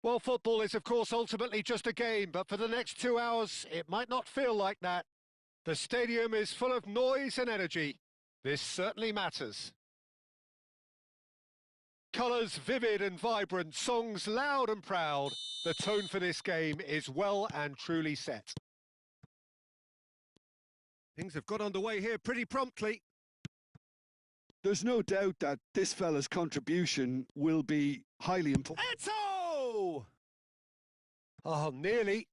Well, football is, of course, ultimately just a game, but for the next 2 hours, it might not feel like that. The stadium is full of noise and energy. This certainly matters. Colours vivid and vibrant, songs loud and proud. The tone for this game is well and truly set. Things have got underway here pretty promptly. There's no doubt that this fella's contribution will be highly important. Eto! Oh, nearly,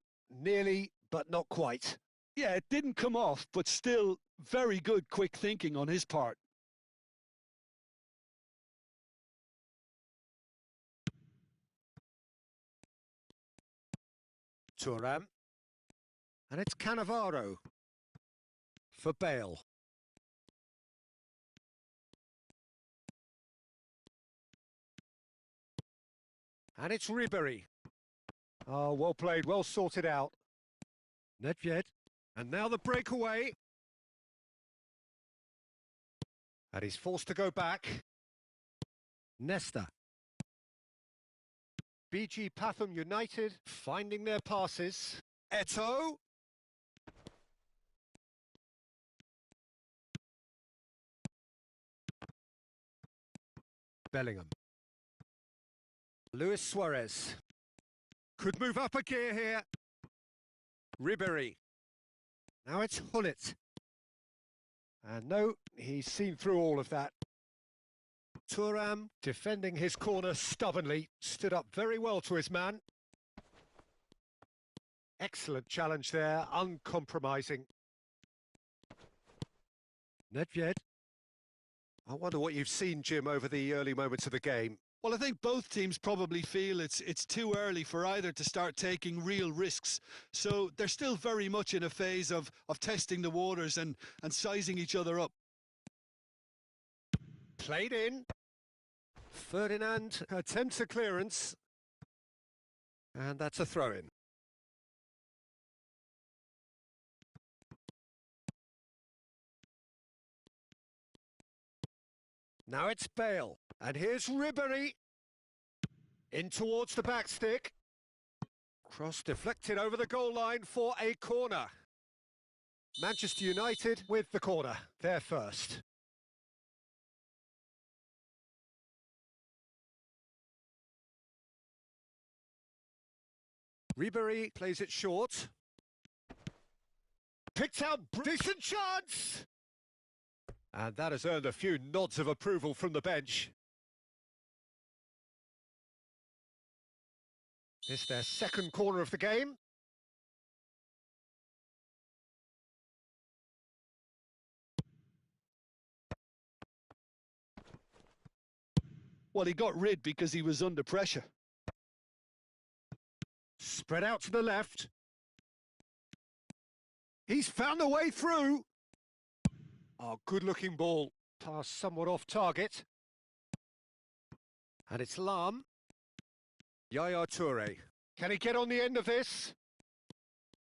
but not quite. Yeah, it didn't come off, but still very good quick thinking on his part. Thuram. And it's Cannavaro for Bale. And it's Ribery. Oh, well played, well sorted out. Nedved. And now the breakaway. And he's forced to go back. Nesta. BG Pathum United finding their passes. Eto. Bellingham. Luis Suarez. Could move up a gear here. Ribery. Now it's Hullet. And no, he's seen through all of that. Thuram, defending his corner stubbornly, stood up very well to his man. Excellent challenge there, uncompromising. Nedved. I wonder what you've seen, Jim, over the early moments of the game. Well, I think both teams probably feel it's too early for either to start taking real risks. So they're still very much in a phase of testing the waters and sizing each other up. Played in. Ferdinand attempts a clearance. And that's a throw-in. Now it's Bale. And here's Ribery. In towards the back stick. Cross deflected over the goal line for a corner. Manchester United with the corner. They're first. Ribery plays it short. Picked out, decent chance! And that has earned a few nods of approval from the bench. This their second corner of the game. Well, he got rid because he was under pressure. Spread out to the left. He's found a way through. Oh, good-looking ball. Pass somewhat off target. And it's Lam. Yaya Toure. Can he get on the end of this?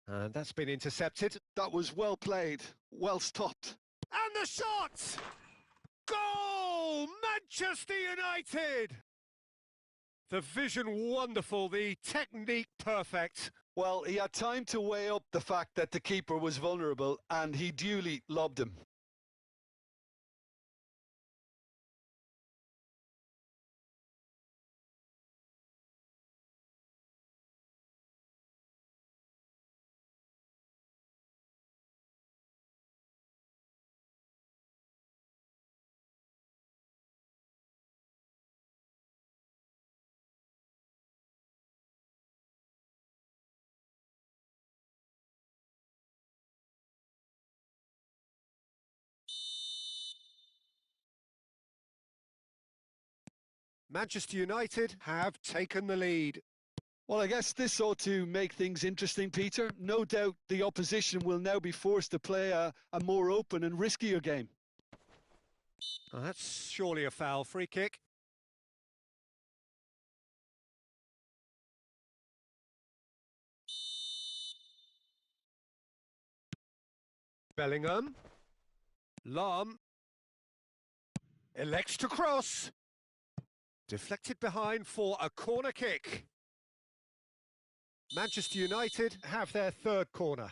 And that's been intercepted. That was well played, well stopped. And the shot! Goal! Manchester United! The vision wonderful, the technique perfect. Well, he had time to weigh up the fact that the keeper was vulnerable, and he duly lobbed him. Manchester United have taken the lead. Well, I guess this ought to make things interesting, Peter. No doubt the opposition will now be forced to play a more open and riskier game. Oh, that's surely a foul. Free kick. Bellingham. Lam. Elects to cross. Deflected behind for a corner kick. Manchester United have their third corner.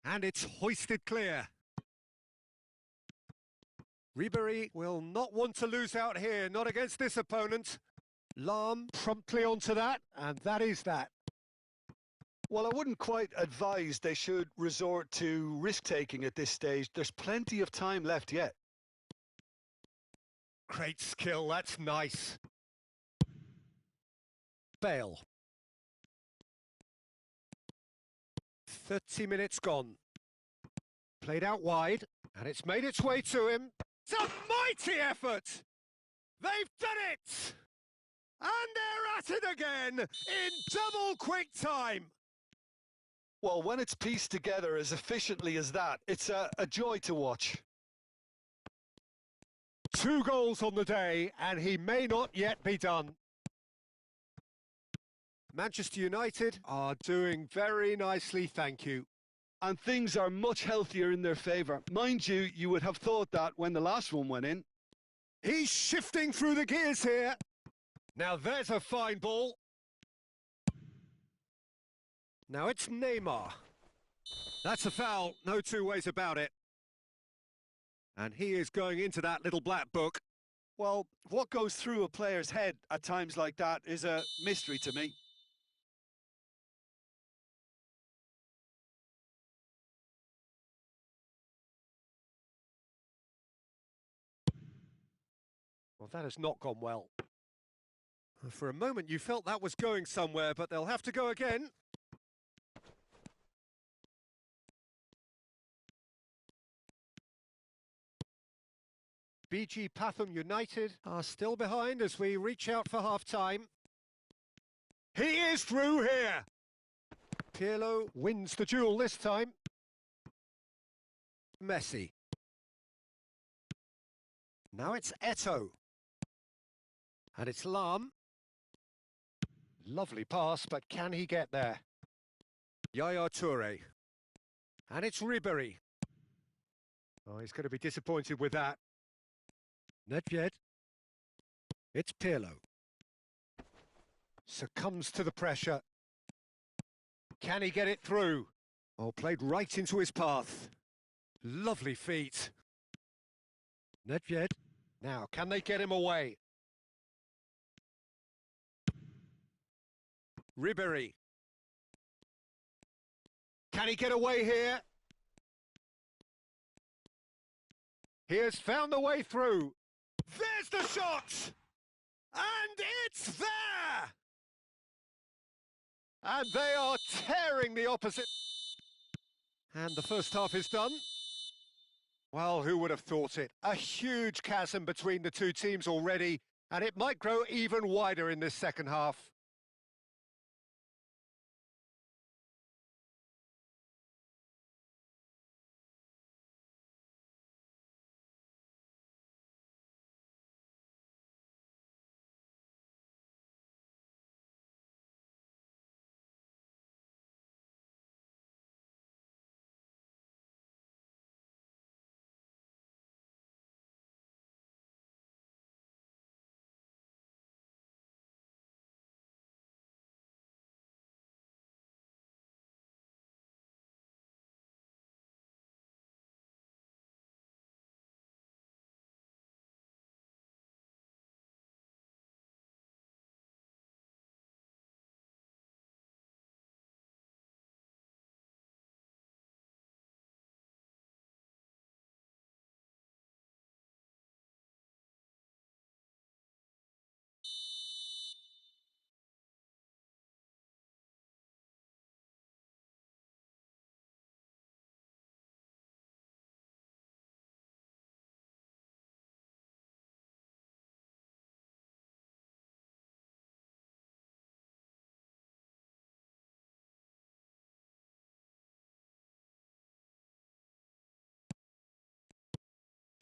And it's hoisted clear. Ribery will not want to lose out here, not against this opponent. Lahm promptly onto that, and that is that. Well, I wouldn't quite advise they should resort to risk-taking at this stage. There's plenty of time left yet. Great skill, that's nice. Bale. 30 minutes gone. Played out wide, and it's made its way to him. It's a mighty effort! They've done it! And they're at it again, in double quick time! Well, when it's pieced together as efficiently as that, it's a joy to watch. 2 goals on the day, and he may not yet be done. Manchester United are doing very nicely, thank you. And things are much healthier in their favour. Mind you, you would have thought that when the last one went in. He's shifting through the gears here. Now there's a fine ball. Now it's Neymar. That's a foul, no two ways about it. And he is going into that little black book. Well, what goes through a player's head at times like that is a mystery to me. Well, that has not gone well. For a moment you felt that was going somewhere, but they'll have to go again. BG Pathum United are still behind as we reach out for half-time. He is through here! Pirlo wins the duel this time. Messi. Now it's Eto'o. And it's Lahm. Lovely pass, but can he get there? Yaya Toure. And it's Ribery. Oh, he's going to be disappointed with that. Nedved. It's Pirlo. Succumbs to the pressure. Can he get it through? Oh, played right into his path. Lovely feet. Nedved. Now, can they get him away? Ribery. Can he get away here? He has found the way through. There's the shot! And it's there! And they are tearing the opposite. And the first half is done. Well, who would have thought it? A huge chasm between the two teams already, and it might grow even wider in this second half.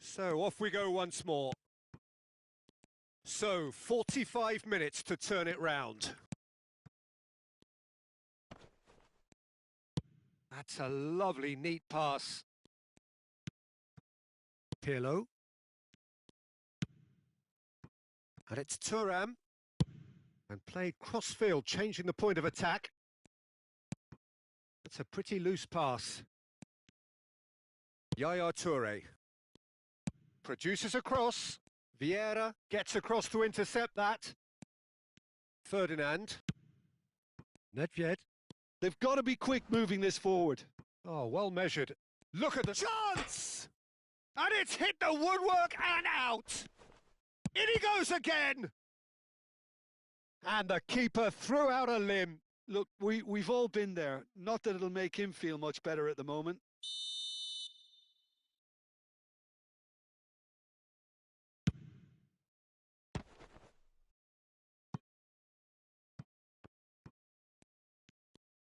So off we go once more. So 45 minutes to turn it round. That's a lovely, neat pass. Pirlo. And it's Thuram. And played cross-field, changing the point of attack. It's a pretty loose pass. Yaya Toure. Produces a cross. Vieira gets across to intercept that. Ferdinand. Nedved. They've got to be quick moving this forward. Oh, well measured. Look at the chance! And it's hit the woodwork and out! In he goes again! And the keeper threw out a limb. Look, we've all been there. Not that it'll make him feel much better at the moment.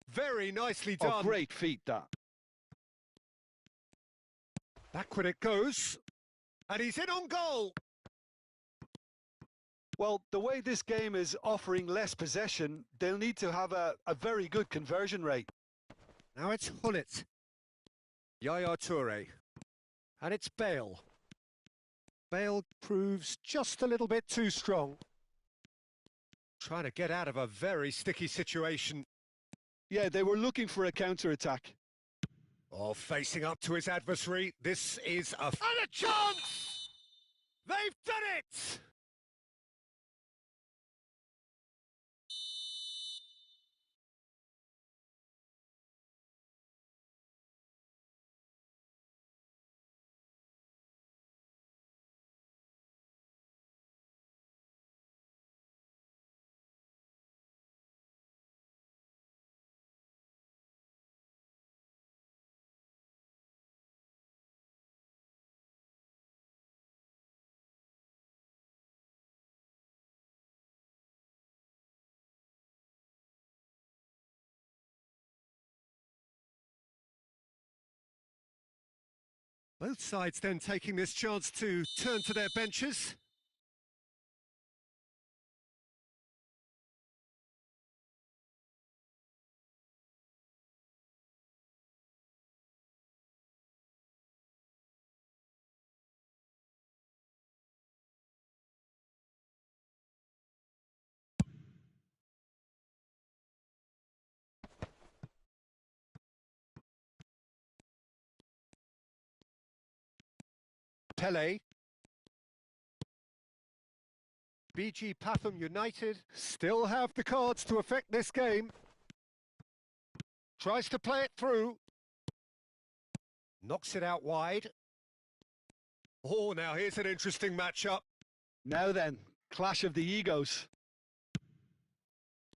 Very nicely done. Oh, great feat, that. Backward it goes. And he's in on goal. Well, the way this game is offering less possession, they'll need to have a very good conversion rate. Now it's Hullet. Yaya Toure. And it's Bale. Bale proves just a little bit too strong. Trying to get out of a very sticky situation. Yeah, they were looking for a counter-attack. Oh, facing up to his adversary. This is and a chance! They've done it! Both sides then taking this chance to turn to their benches. Pele. BG Pathum United still have the cards to affect this game. Tries to play it through. Knocks it out wide. Oh, now here's an interesting matchup. Now then, clash of the egos.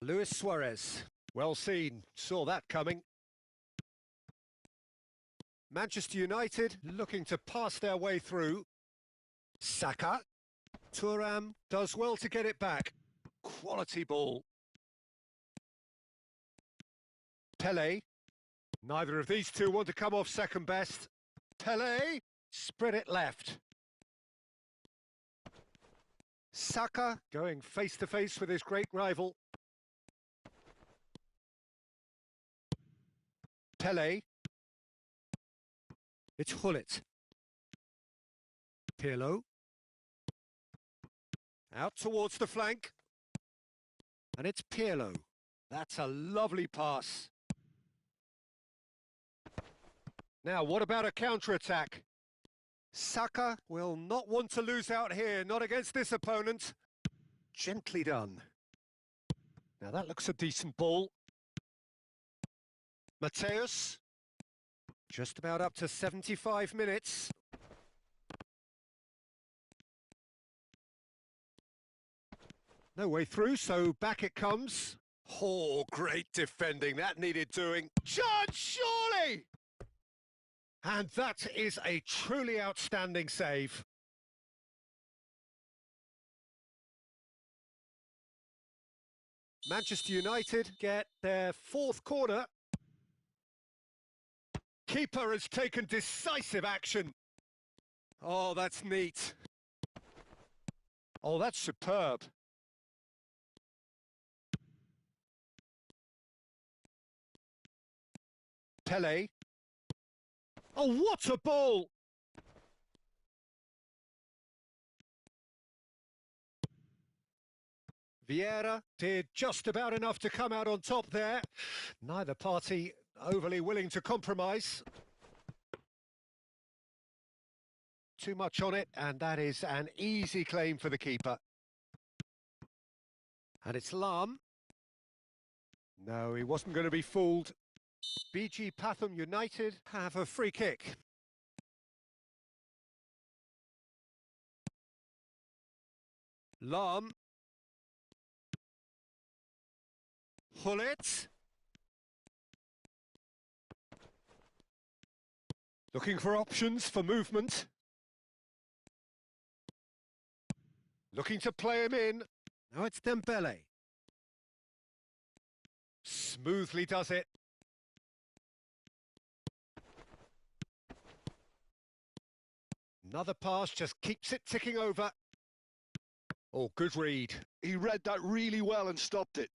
Luis Suarez. Well seen. Saw that coming. Manchester United looking to pass their way through. Saka. Thuram does well to get it back. Quality ball. Pele. Neither of these two want to come off second best. Pele. Spread it left. Saka going face to face with his great rival. Pele. It's Hullet. Pirlo. Out towards the flank. And it's Pirlo. That's a lovely pass. Now, what about a counter-attack? Saka will not want to lose out here, not against this opponent. Gently done. Now, that looks a decent ball. Mateus. Just about up to 75 minutes. No way through, so back it comes. Oh, great defending. That needed doing. Chance, surely! And that is a truly outstanding save. Manchester United get their fourth corner. Keeper has taken decisive action. Oh, that's neat. Oh, that's superb. Pele. Oh, what a ball! Vieira did just about enough to come out on top there. Neither party overly willing to compromise. Too much on it, and that is an easy claim for the keeper. And it's Lam. No, he wasn't going to be fooled. BG Pathum United have a free kick. Lam. Hullet. Looking for options for movement. Looking to play him in. Now it's Dembele. Smoothly does it. Another pass just keeps it ticking over. Oh, good read. He read that really well and stopped it.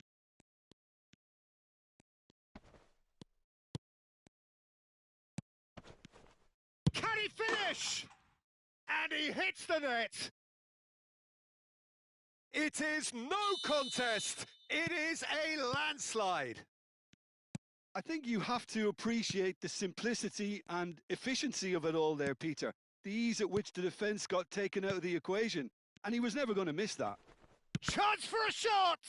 Can he finish? And he hits the net. It is no contest. It is a landslide. I think you have to appreciate the simplicity and efficiency of it all there, Peter. The ease at which the defence got taken out of the equation. And he was never going to miss that. Chance for a shot!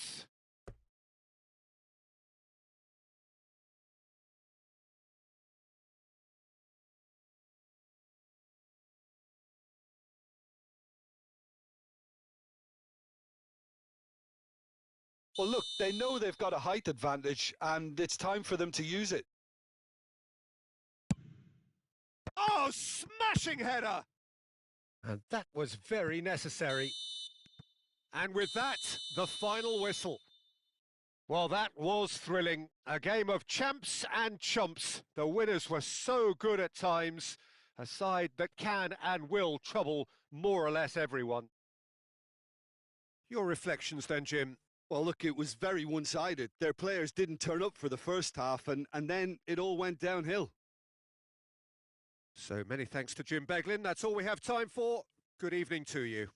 Well, look, they know they've got a height advantage, and it's time for them to use it. Oh, smashing header! And that was very necessary. And with that, the final whistle. Well, that was thrilling. A game of champs and chumps. The winners were so good at times. A side that can and will trouble more or less everyone. Your reflections then, Jim? Well, look, it was very one-sided. Their players didn't turn up for the first half, and then it all went downhill. So many thanks to Jim Beglin. That's all we have time for. Good evening to you.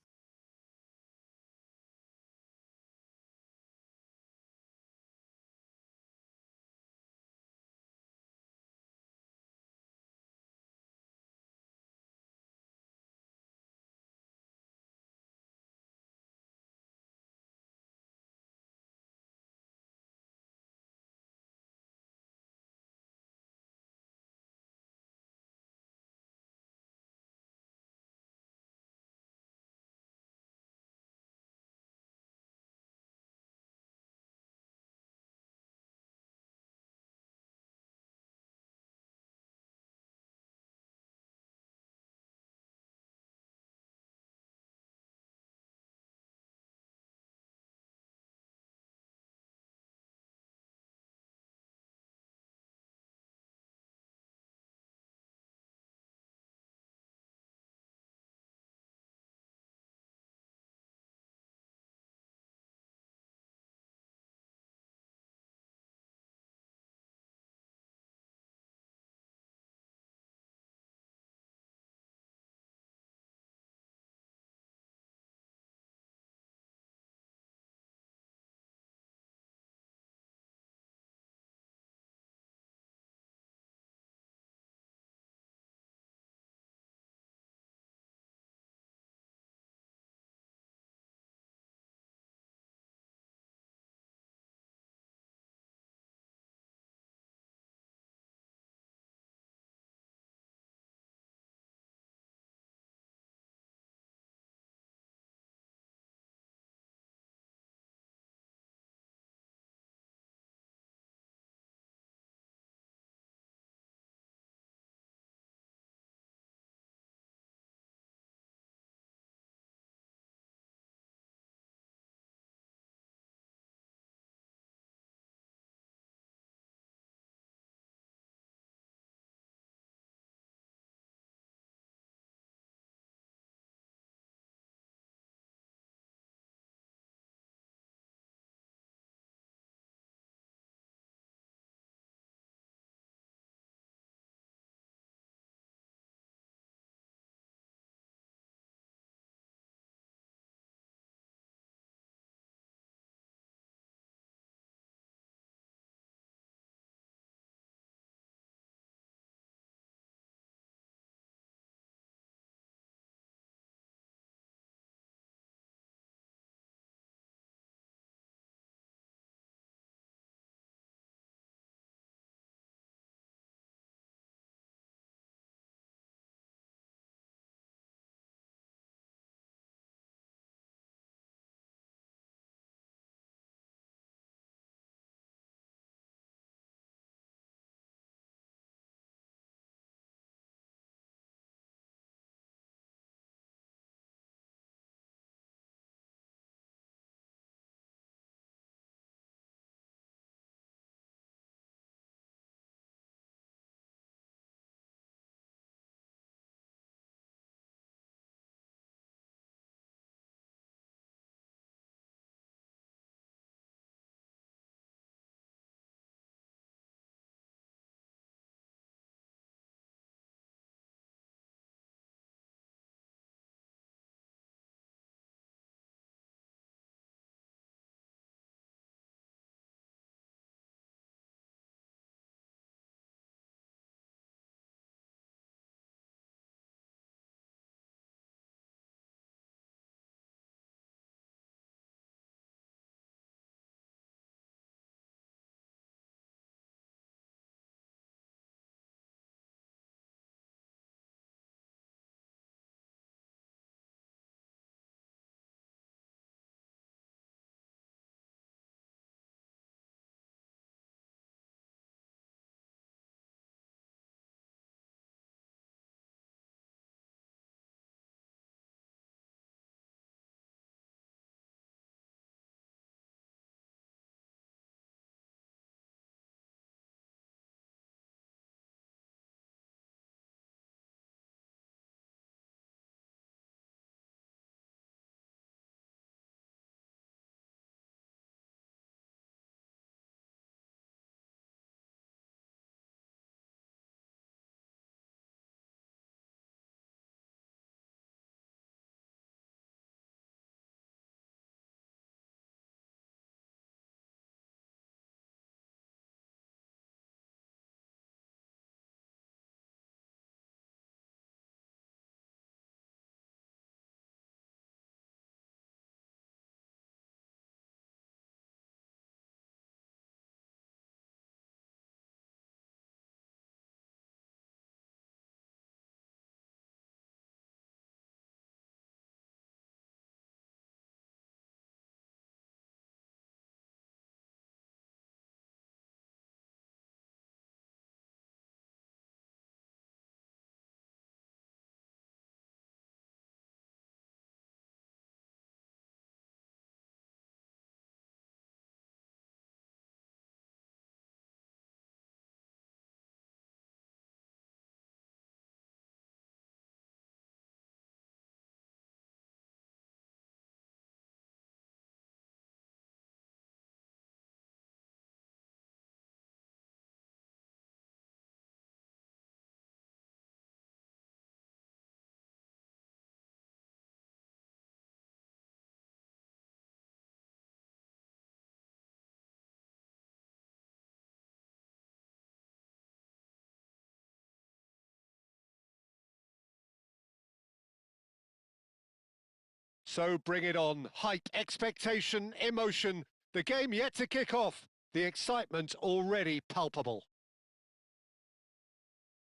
So bring it on. Hype, expectation, emotion. The game yet to kick off. The excitement already palpable.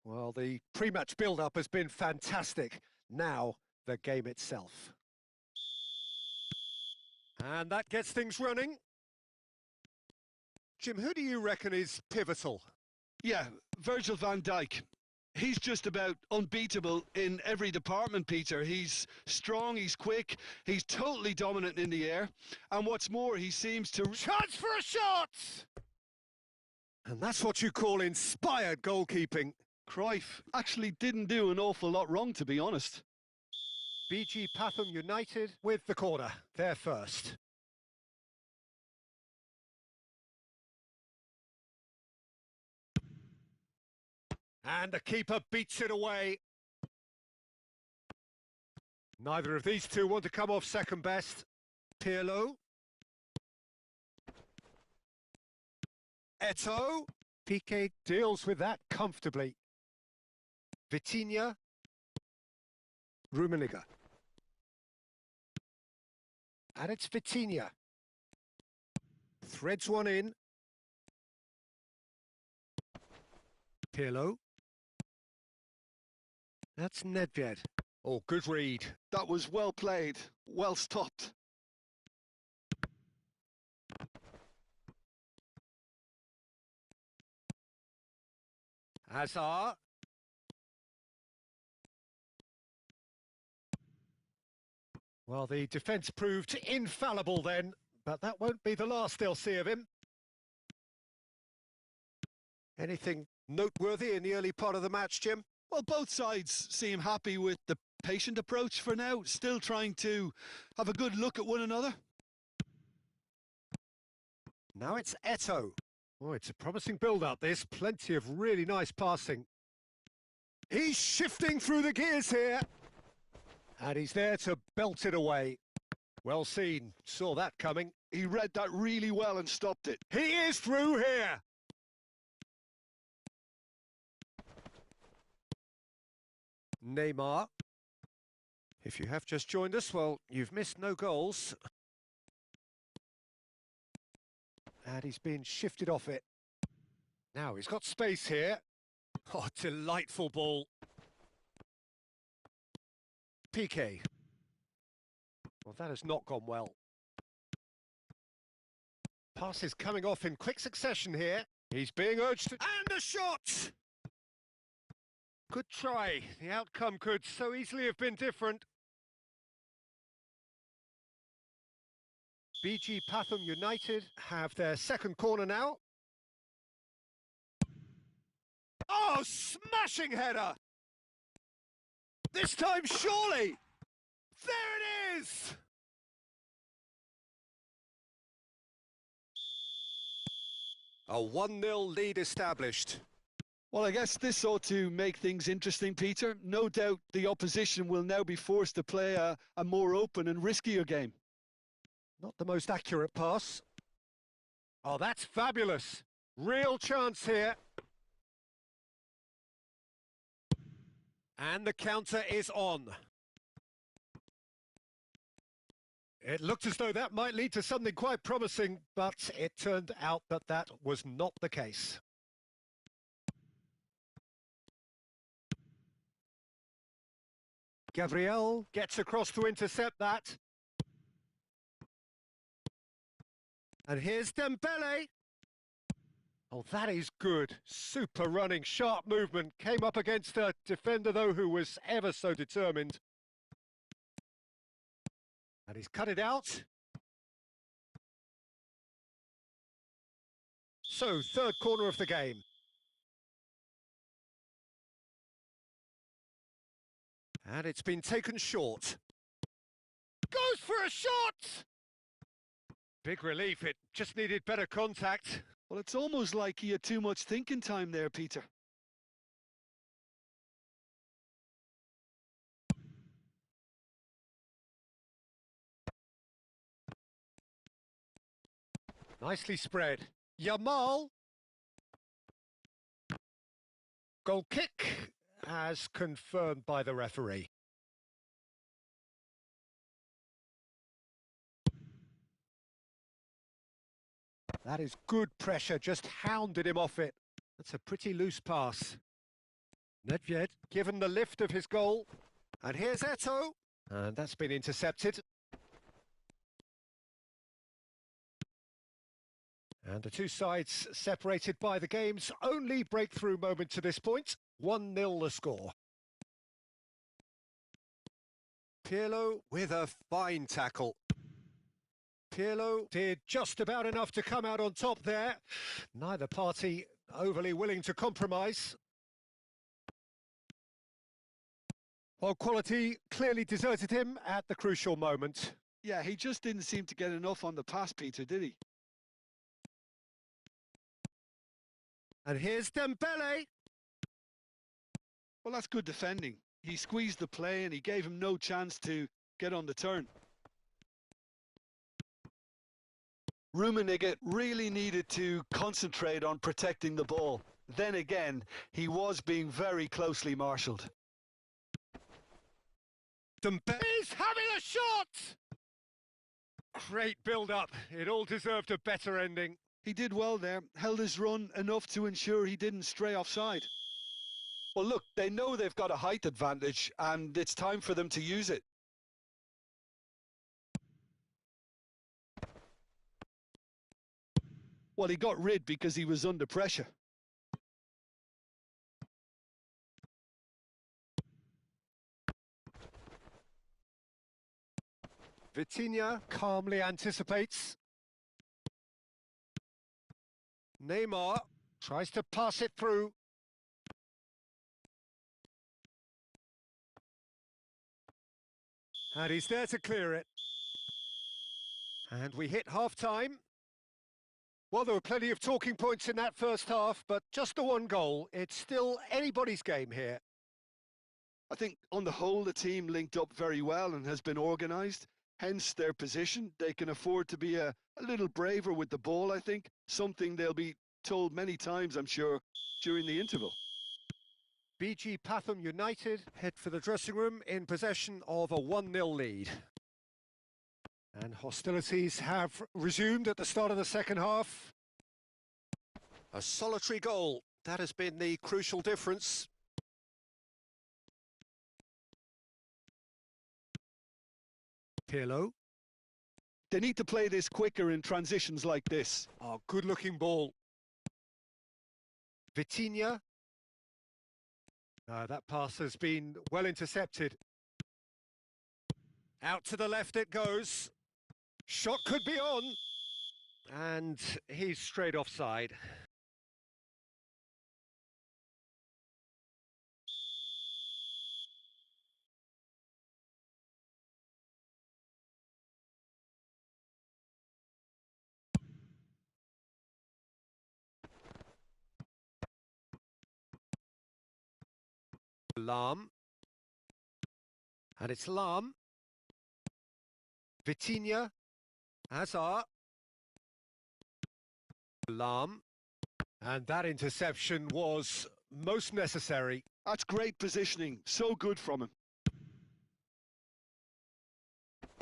Well, the pre-match build-up has been fantastic. Now, the game itself. And that gets things running. Jim, who do you reckon is pivotal? Yeah, Virgil van Dijk. He's just about unbeatable in every department, Peter. He's strong, he's quick, he's totally dominant in the air. And what's more, he seems to... Chance for a shot! And that's what you call inspired goalkeeping. Cruyff actually didn't do an awful lot wrong, to be honest. BG Pathum United with the corner. They're first. And the keeper beats it away. Neither of these two want to come off second best. Pirlo. Eto'o. Piqué deals with that comfortably. Vitinha. Rummenigge. And it's Vitinha. Threads one in. Pirlo. That's Nedved. Oh, good read. That was well played, well stopped. Hazard. Well, the defence proved infallible then, but that won't be the last they'll see of him. Anything noteworthy in the early part of the match, Jim? Well, both sides seem happy with the patient approach for now, still trying to have a good look at one another. Now it's Eto'o. Oh, it's a promising build-up, this. Plenty of really nice passing. He's shifting through the gears here. And he's there to belt it away. Well seen. Saw that coming. He read that really well and stopped it. He is through here. Neymar. If you have just joined us, well, you've missed no goals. And he's been shifted off it. Now he's got space here. Oh, delightful ball. Piqué. Well, that has not gone well. Passes coming off in quick succession here. He's being urged to... And a shot! Good try. The outcome could so easily have been different. BG Pathum United have their second corner now. Oh, smashing header! This time, surely! There it is! A 1-0 lead established. Well, I guess this ought to make things interesting, Peter. No doubt the opposition will now be forced to play a more open and riskier game. Not the most accurate pass. Oh, that's fabulous. Real chance here. And the counter is on. It looked as though that might lead to something quite promising, but it turned out that that was not the case. Gabriel gets across to intercept that. And here's Dembele. Oh, that is good. Super running, sharp movement. Came up against a defender, though, who was ever so determined. And he's cut it out. So, third corner of the game. And it's been taken short. Goes for a shot! Big relief, it just needed better contact. Well, it's almost like he had too much thinking time there, Peter. Nicely spread. Yamal. Goal kick, as confirmed by the referee. That is good pressure, just hounded him off it. That's a pretty loose pass. Nedved given the lift of his goal. And here's Eto. And that's been intercepted. And the two sides separated by the game's only breakthrough moment to this point. 1-0 the score. Pirlo with a fine tackle. Pirlo did just about enough to come out on top there. Neither party overly willing to compromise. While quality clearly deserted him at the crucial moment. Yeah, he just didn't seem to get enough on the pass, Peter, did he? And here's Dembele. Well, that's good defending. He squeezed the play and he gave him no chance to get on the turn. Rummenigge really needed to concentrate on protecting the ball. Then again, he was being very closely marshalled. Dembele's having a shot! Great build-up. It all deserved a better ending. He did well there, held his run enough to ensure he didn't stray offside. Well, look, they know they've got a height advantage and it's time for them to use it. Well, he got rid because he was under pressure. Vitinha calmly anticipates. Neymar tries to pass it through. And he's there to clear it. And we hit half-time. Well, there were plenty of talking points in that first half, but just the one goal. It's still anybody's game here. I think on the whole, the team linked up very well and has been organised. Hence their position. They can afford to be a little braver with the ball, I think. Something they'll be told many times, I'm sure, during the interval. BG Pathum United head for the dressing room in possession of a 1-0 lead. And hostilities have resumed at the start of the second half. A solitary goal. That has been the crucial difference. Pirlo. They need to play this quicker in transitions like this. Oh, good-looking ball. Vitinha. That pass has been well intercepted. Out to the left it goes. Shot could be on. And he's straight offside. Lam. And it's Lam. Vitinha. Hazard. Lam. And that interception was most necessary. That's great positioning. So good from him.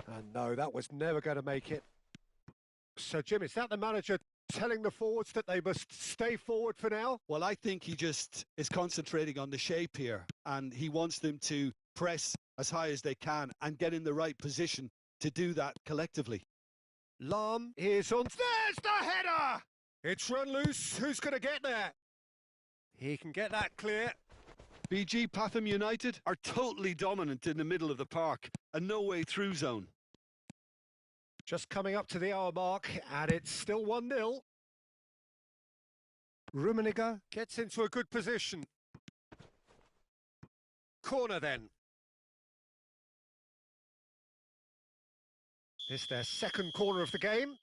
And no, that was never going to make it. So, Jim, is that the manager telling the forwards that they must stay forward for now? Well, I think he just is concentrating on the shape here, and he wants them to press as high as they can and get in the right position to do that collectively. Lam is on. There's the header! It's run loose. Who's going to get there? He can get that clear. BG Pathum United are totally dominant in the middle of the park, a no-way-through zone. Just coming up to the hour mark, and it's still 1-0. Rummenigge gets into a good position. Corner then. This their second corner of the game.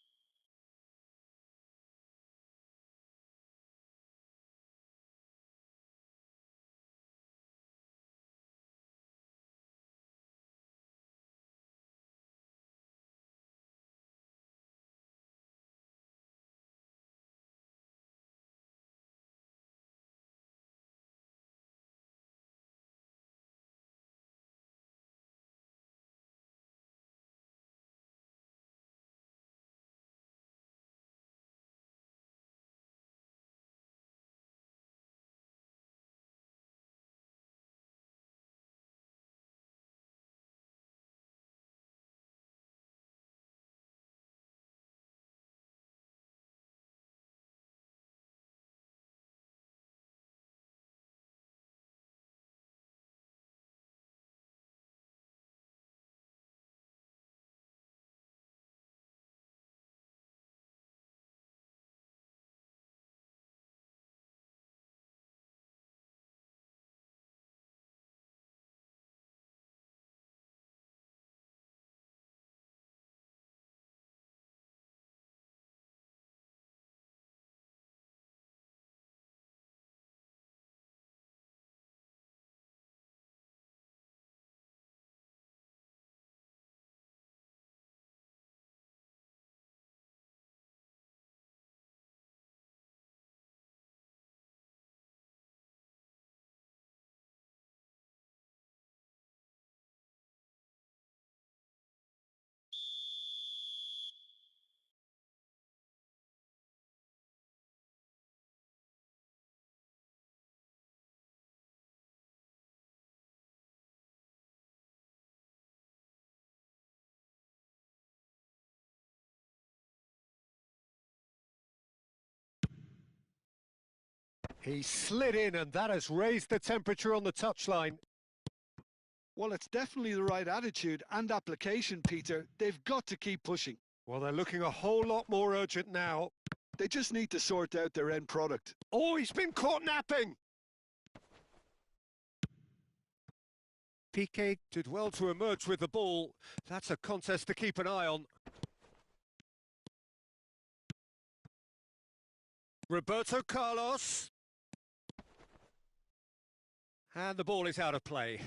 He slid in, and that has raised the temperature on the touchline. Well, it's definitely the right attitude and application, Peter. They've got to keep pushing. Well, they're looking a whole lot more urgent now. They just need to sort out their end product. Oh, he's been caught napping! Piqué did well to emerge with the ball. That's a contest to keep an eye on. Roberto Carlos. And the ball is out of play.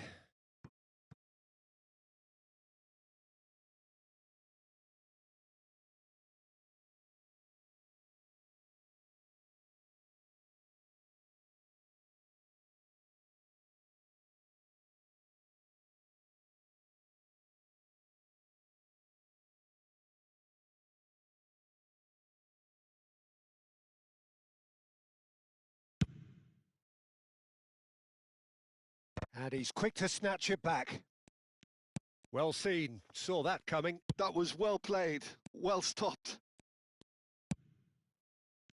And he's quick to snatch it back. Well seen, saw that coming. That was well played, well stopped.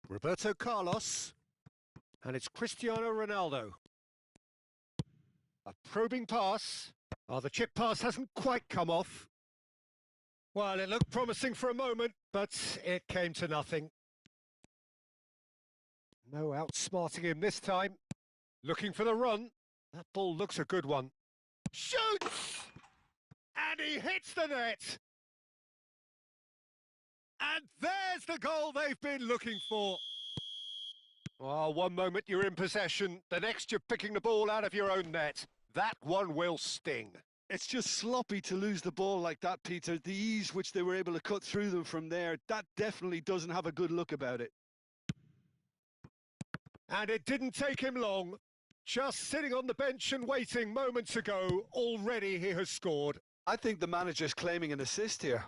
Roberto Carlos. And it's Cristiano Ronaldo. A probing pass. Oh, the chip pass hasn't quite come off. Well, it looked promising for a moment, but it came to nothing. No outsmarting him this time. Looking for the run. That ball looks a good one. Shoots! And he hits the net! And there's the goal they've been looking for. Oh, one moment you're in possession, the next you're picking the ball out of your own net. That one will sting. It's just sloppy to lose the ball like that, Peter. The ease which they were able to cut through them from there, that definitely doesn't have a good look about it. And it didn't take him long. Just sitting on the bench and waiting moments ago, already he has scored. I think the manager's claiming an assist here.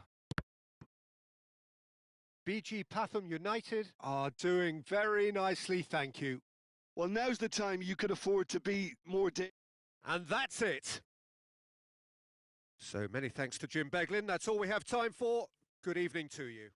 BG Pathum United are doing very nicely, thank you. Well, now's the time you can afford to be more... And that's it. So many thanks to Jim Beglin. That's all we have time for. Good evening to you.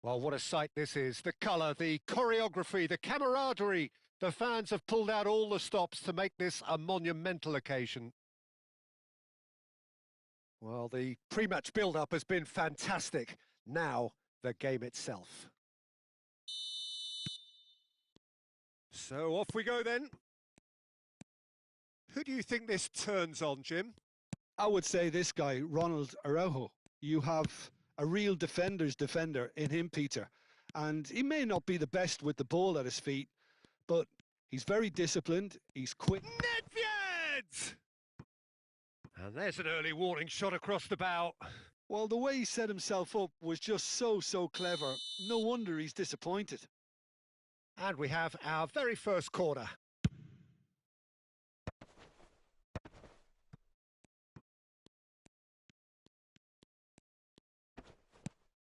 Well, what a sight this is. The colour, the choreography, the camaraderie. The fans have pulled out all the stops to make this a monumental occasion. Well, the pre-match build-up has been fantastic. Now, the game itself. So off we go then. Who do you think this turns on, Jim? I would say this guy, Ronald Araujo. You have a real defender's defender in him, Peter. And he may not be the best with the ball at his feet, but he's very disciplined, he's quick. Nedved! And there's an early warning shot across the bow. Well, the way he set himself up was just so clever. No wonder he's disappointed. And we have our very first corner.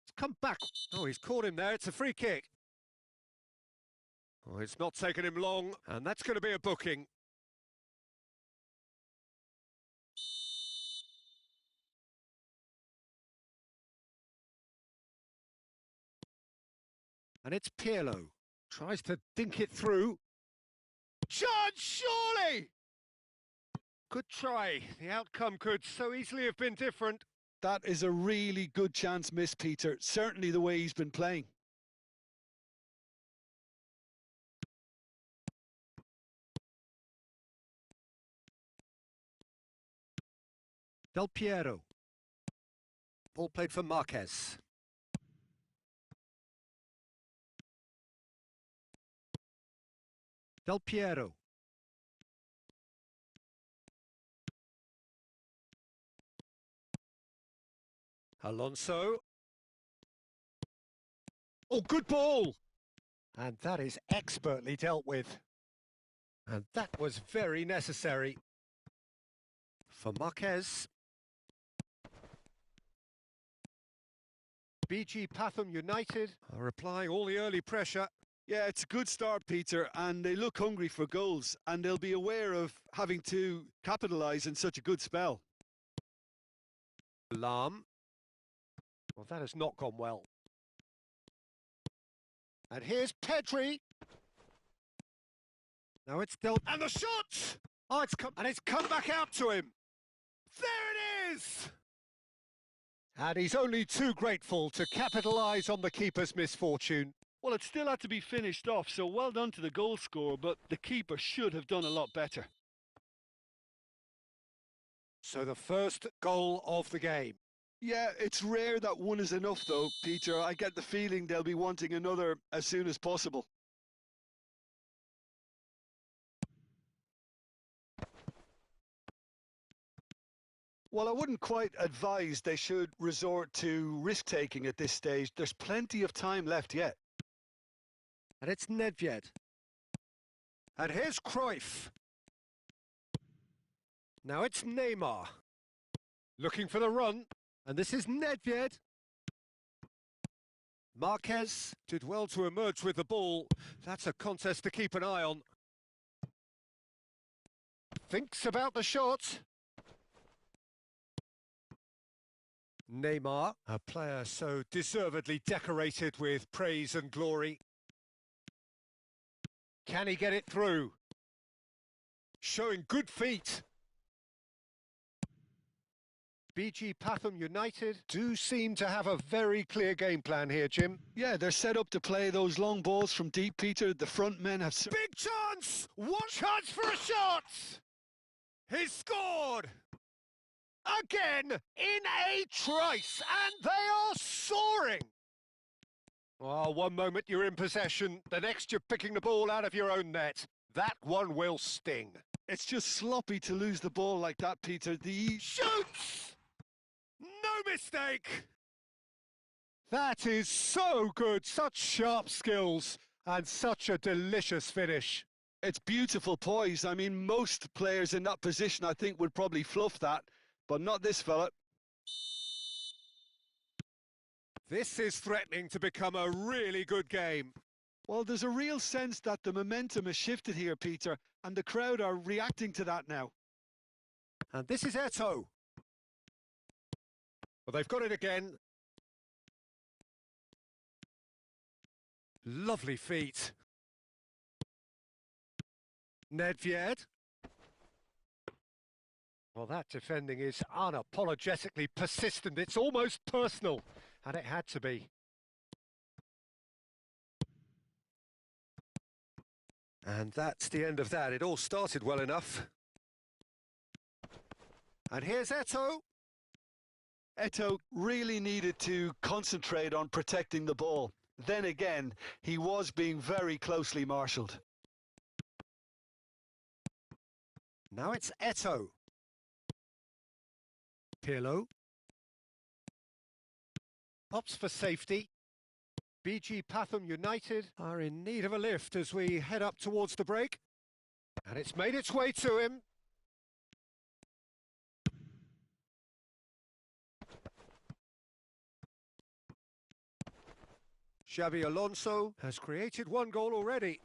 It's come back. Oh, he's caught him there. It's a free kick. Oh, it's not taken him long, and that's going to be a booking. And it's Pirlo. Tries to dink it through. Chance, surely! Good try. The outcome could so easily have been different. That is a really good chance missed, Peter. Certainly the way he's been playing. Del Piero. Ball played for Marquez. Del Piero. Alonso. Oh, good ball! And that is expertly dealt with. And that was very necessary. For Marquez. BG Pathum United are applying all the early pressure. Yeah, it's a good start, Peter, and they look hungry for goals, and they'll be aware of having to capitalise in such a good spell. Lam. Well, that has not gone well. And here's Pedri. Now it's dealt. And the shot! Oh, it's come back out to him. There it is! And he's only too grateful to capitalise on the keeper's misfortune. Well, it still had to be finished off, so well done to the goal scorer, but the keeper should have done a lot better. So the first goal of the game. Yeah, it's rare that one is enough, though, Peter. I get the feeling they'll be wanting another as soon as possible. Well, I wouldn't quite advise they should resort to risk-taking at this stage. There's plenty of time left yet. And it's Nedved. And here's Cruyff. Now it's Neymar. Looking for the run. And this is Nedved. Marquez did well to emerge with the ball. That's a contest to keep an eye on. Thinks about the shot. Neymar, a player so deservedly decorated with praise and glory. Can he get it through? Showing good feet. BG Pathum United do seem to have a very clear game plan here, Jim. Yeah, they're set up to play those long balls from deep, Peter. The front men have... Big chance! One chance for a shot! He's scored! Again, in a trice, and they are soaring! Oh, one moment you're in possession, the next you're picking the ball out of your own net. That one will sting. It's just sloppy to lose the ball like that, Peter. Shoots! No mistake! That is so good, such sharp skills, and such a delicious finish. It's beautiful poise. I mean, most players in that position, I think, would probably fluff that, but not this fella. This is threatening to become a really good game. Well, there's a real sense that the momentum has shifted here, Peter, and the crowd are reacting to that now. And this is Eto'o. Well, they've got it again. Lovely feet. Nedved. Well, that defending is unapologetically persistent. It's almost personal, and it had to be. And that's the end of that. It all started well enough. And here's Eto'o. Eto'o really needed to concentrate on protecting the ball. Then again, he was being very closely marshalled. Now it's Eto'o. Pirlo. Pops for safety. BG Pathum United are in need of a lift as we head up towards the break. And it's made its way to him. Xabi Alonso has created one goal already.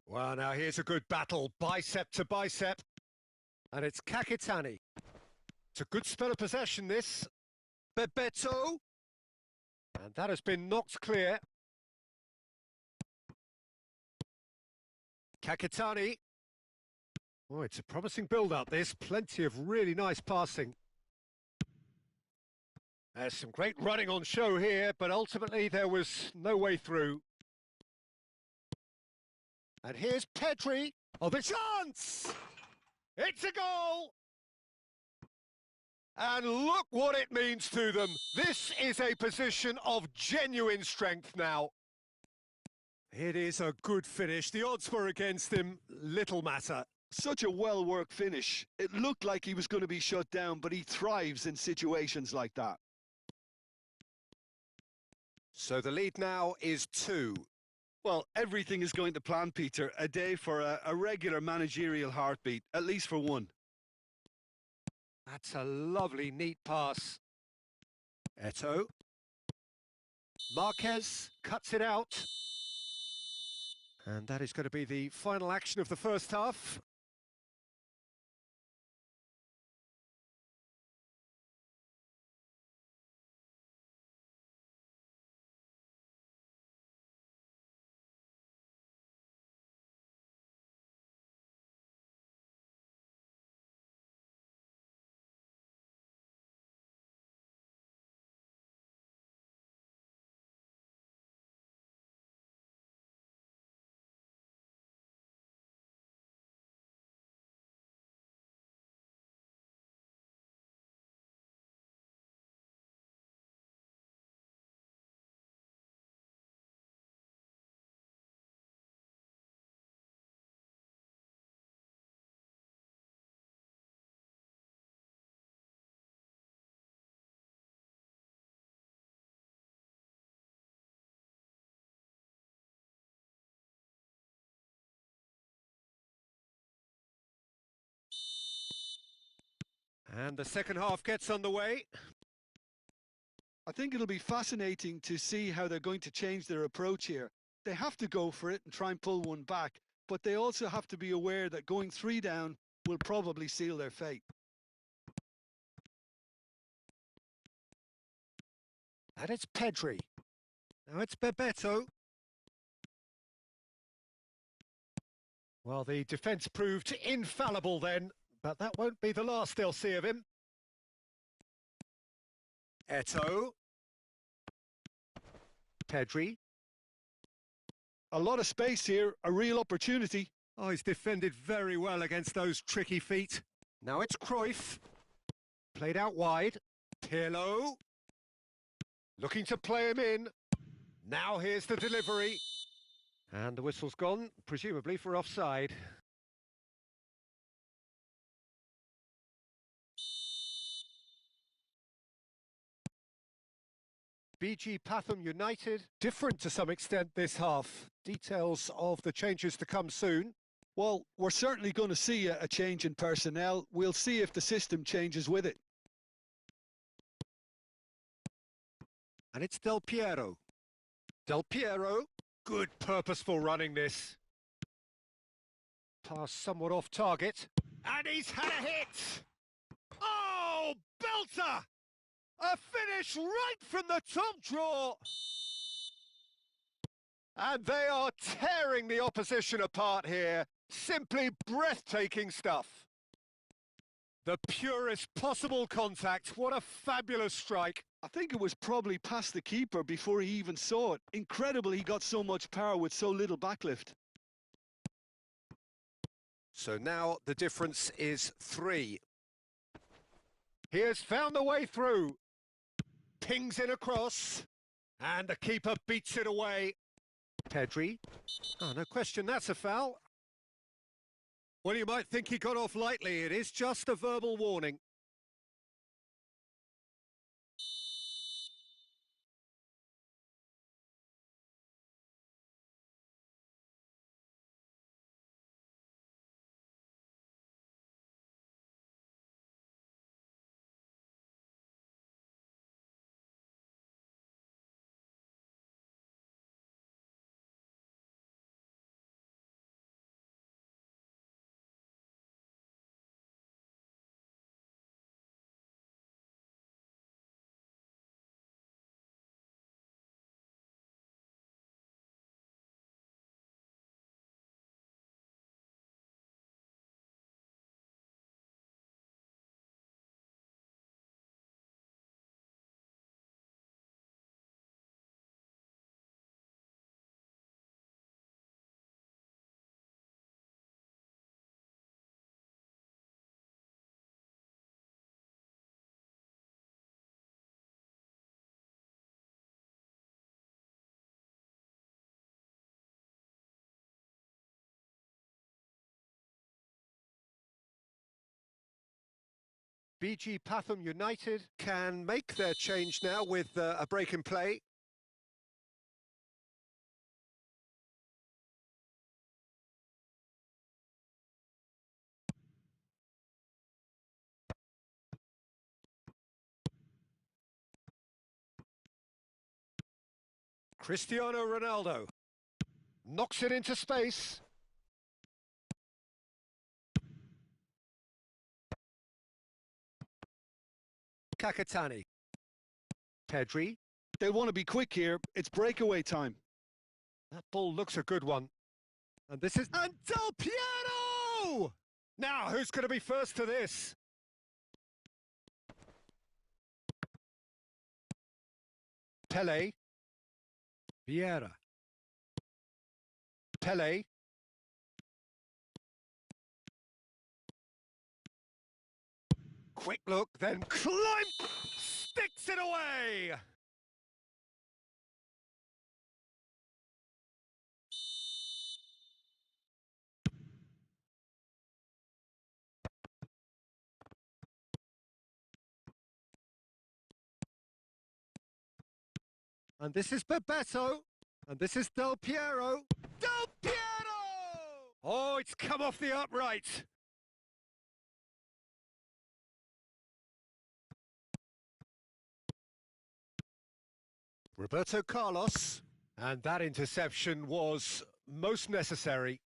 Well, now here's a good battle, bicep to bicep. And it's Kakitani. It's a good spell of possession, this. Bebeto. And that has been knocked clear. Kakitani. Oh, it's a promising build-up, this. Plenty of really nice passing. There's some great running on show here, but ultimately there was no way through. And here's Pedri. Oh, the chance! It's a goal! And look what it means to them. This is a position of genuine strength now. It is a good finish. The odds were against him. Little matter. Such a well-worked finish. It looked like he was going to be shut down, but he thrives in situations like that. So the lead now is 2. Well, everything is going to plan, Peter. A day for a regular managerial heartbeat, at least for one. That's a lovely, neat pass. Eto'o. Marquez cuts it out. And that is going to be the final action of the first half. And the second half gets underway. I think it'll be fascinating to see how they're going to change their approach here. They have to go for it and try and pull one back, but they also have to be aware that going 3 down will probably seal their fate. And it's Pedri. Now it's Bebeto. Well, the defence proved infallible then, but that won't be the last they'll see of him. Eto'o. Pedri. A lot of space here, a real opportunity. Oh, he's defended very well against those tricky feet. Now it's Cruyff. Played out wide. Pirlo. Looking to play him in. Now here's the delivery. And the whistle's gone, presumably for offside. BG Pathum United, different to some extent this half. Details of the changes to come soon. Well, we're certainly going to see a change in personnel. We'll see if the system changes with it. And it's Del Piero. Del Piero, good purposeful running this. Pass somewhat off target. And he's had a hit! Oh, belter! A finish right from the top draw! And they are tearing the opposition apart here. Simply breathtaking stuff. The purest possible contact. What a fabulous strike. I think it was probably past the keeper before he even saw it. Incredible he got so much power with so little backlift. So now the difference is 3. He has found the way through. Pings in across. And the keeper beats it away. Pedri. Oh, no question, that's a foul. Well, you might think he got off lightly. It is just a verbal warning. BG Pathum United can make their change now with a break in play. Cristiano Ronaldo knocks it into space. Kakatani. Pedri. They want to be quick here. It's breakaway time. That ball looks a good one. And this is... And Del Piero! Now, who's going to be first to this? Pele. Vieira. Pele. Quick look, then climb! Sticks it away! And this is Bebeto. And this is Del Piero. Del Piero! Oh, it's come off the upright. Roberto Carlos. And that interception was most necessary.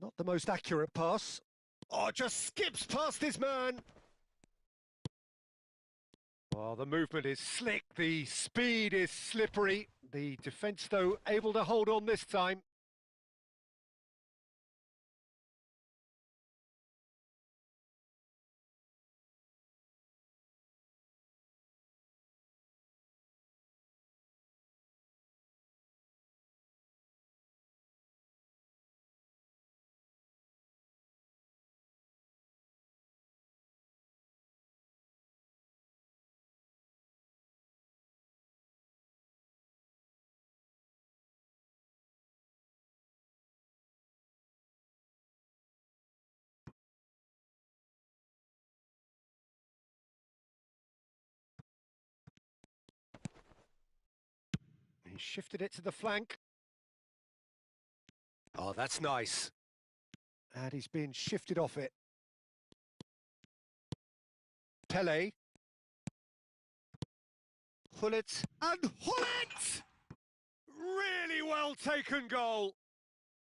Not the most accurate pass. Oh, just skips past his man. Well, the movement is slick, the speed is slippery. The defence, though, able to hold on this time. He shifted it to the flank. Oh, that's nice. And he's been shifted off it. Pele. Hullet. And Hullet! Really well taken goal.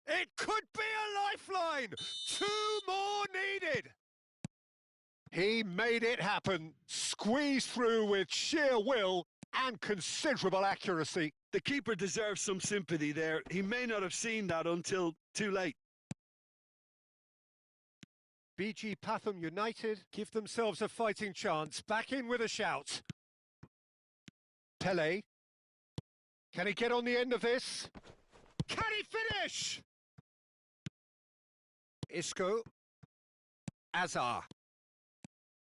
It could be a lifeline. 2 more needed. He made it happen, squeezed through with sheer will and considerable accuracy. The keeper deserves some sympathy there. He may not have seen that until too late. BG Pathum United give themselves a fighting chance. Back in with a shout. Pele. Can he get on the end of this? Can he finish? Isco. Azar.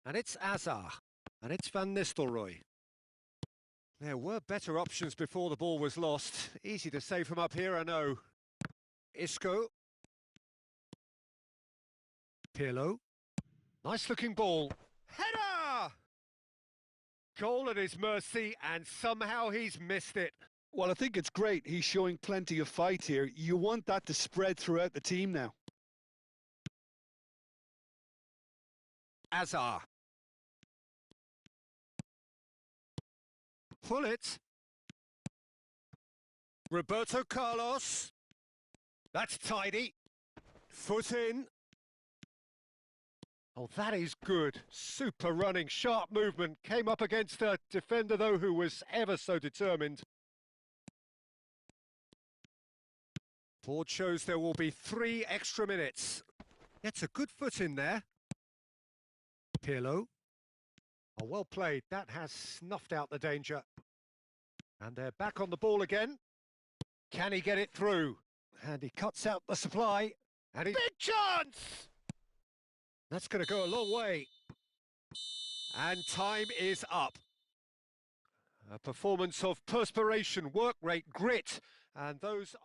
And it's Azar. And it's Van Nistelrooy. There were better options before the ball was lost. Easy to say from up here, I know. Isco. Pirlo. Nice looking ball. Header! Goal at his mercy, and somehow he's missed it. Well, I think it's great. He's showing plenty of fight here. You want that to spread throughout the team now. Azar. Pull it. Roberto Carlos. That's tidy. Foot in. Oh, that is good. Super running, sharp movement. Came up against a defender, though, who was ever so determined. Board shows there will be 3 extra minutes. Gets a good foot in there. Pirlo. Oh, well played. That has snuffed out the danger. And they're back on the ball again. Can he get it through? And he cuts out the supply. And big chance! That's going to go a long way. And time is up. A performance of perspiration, work rate, grit, and those...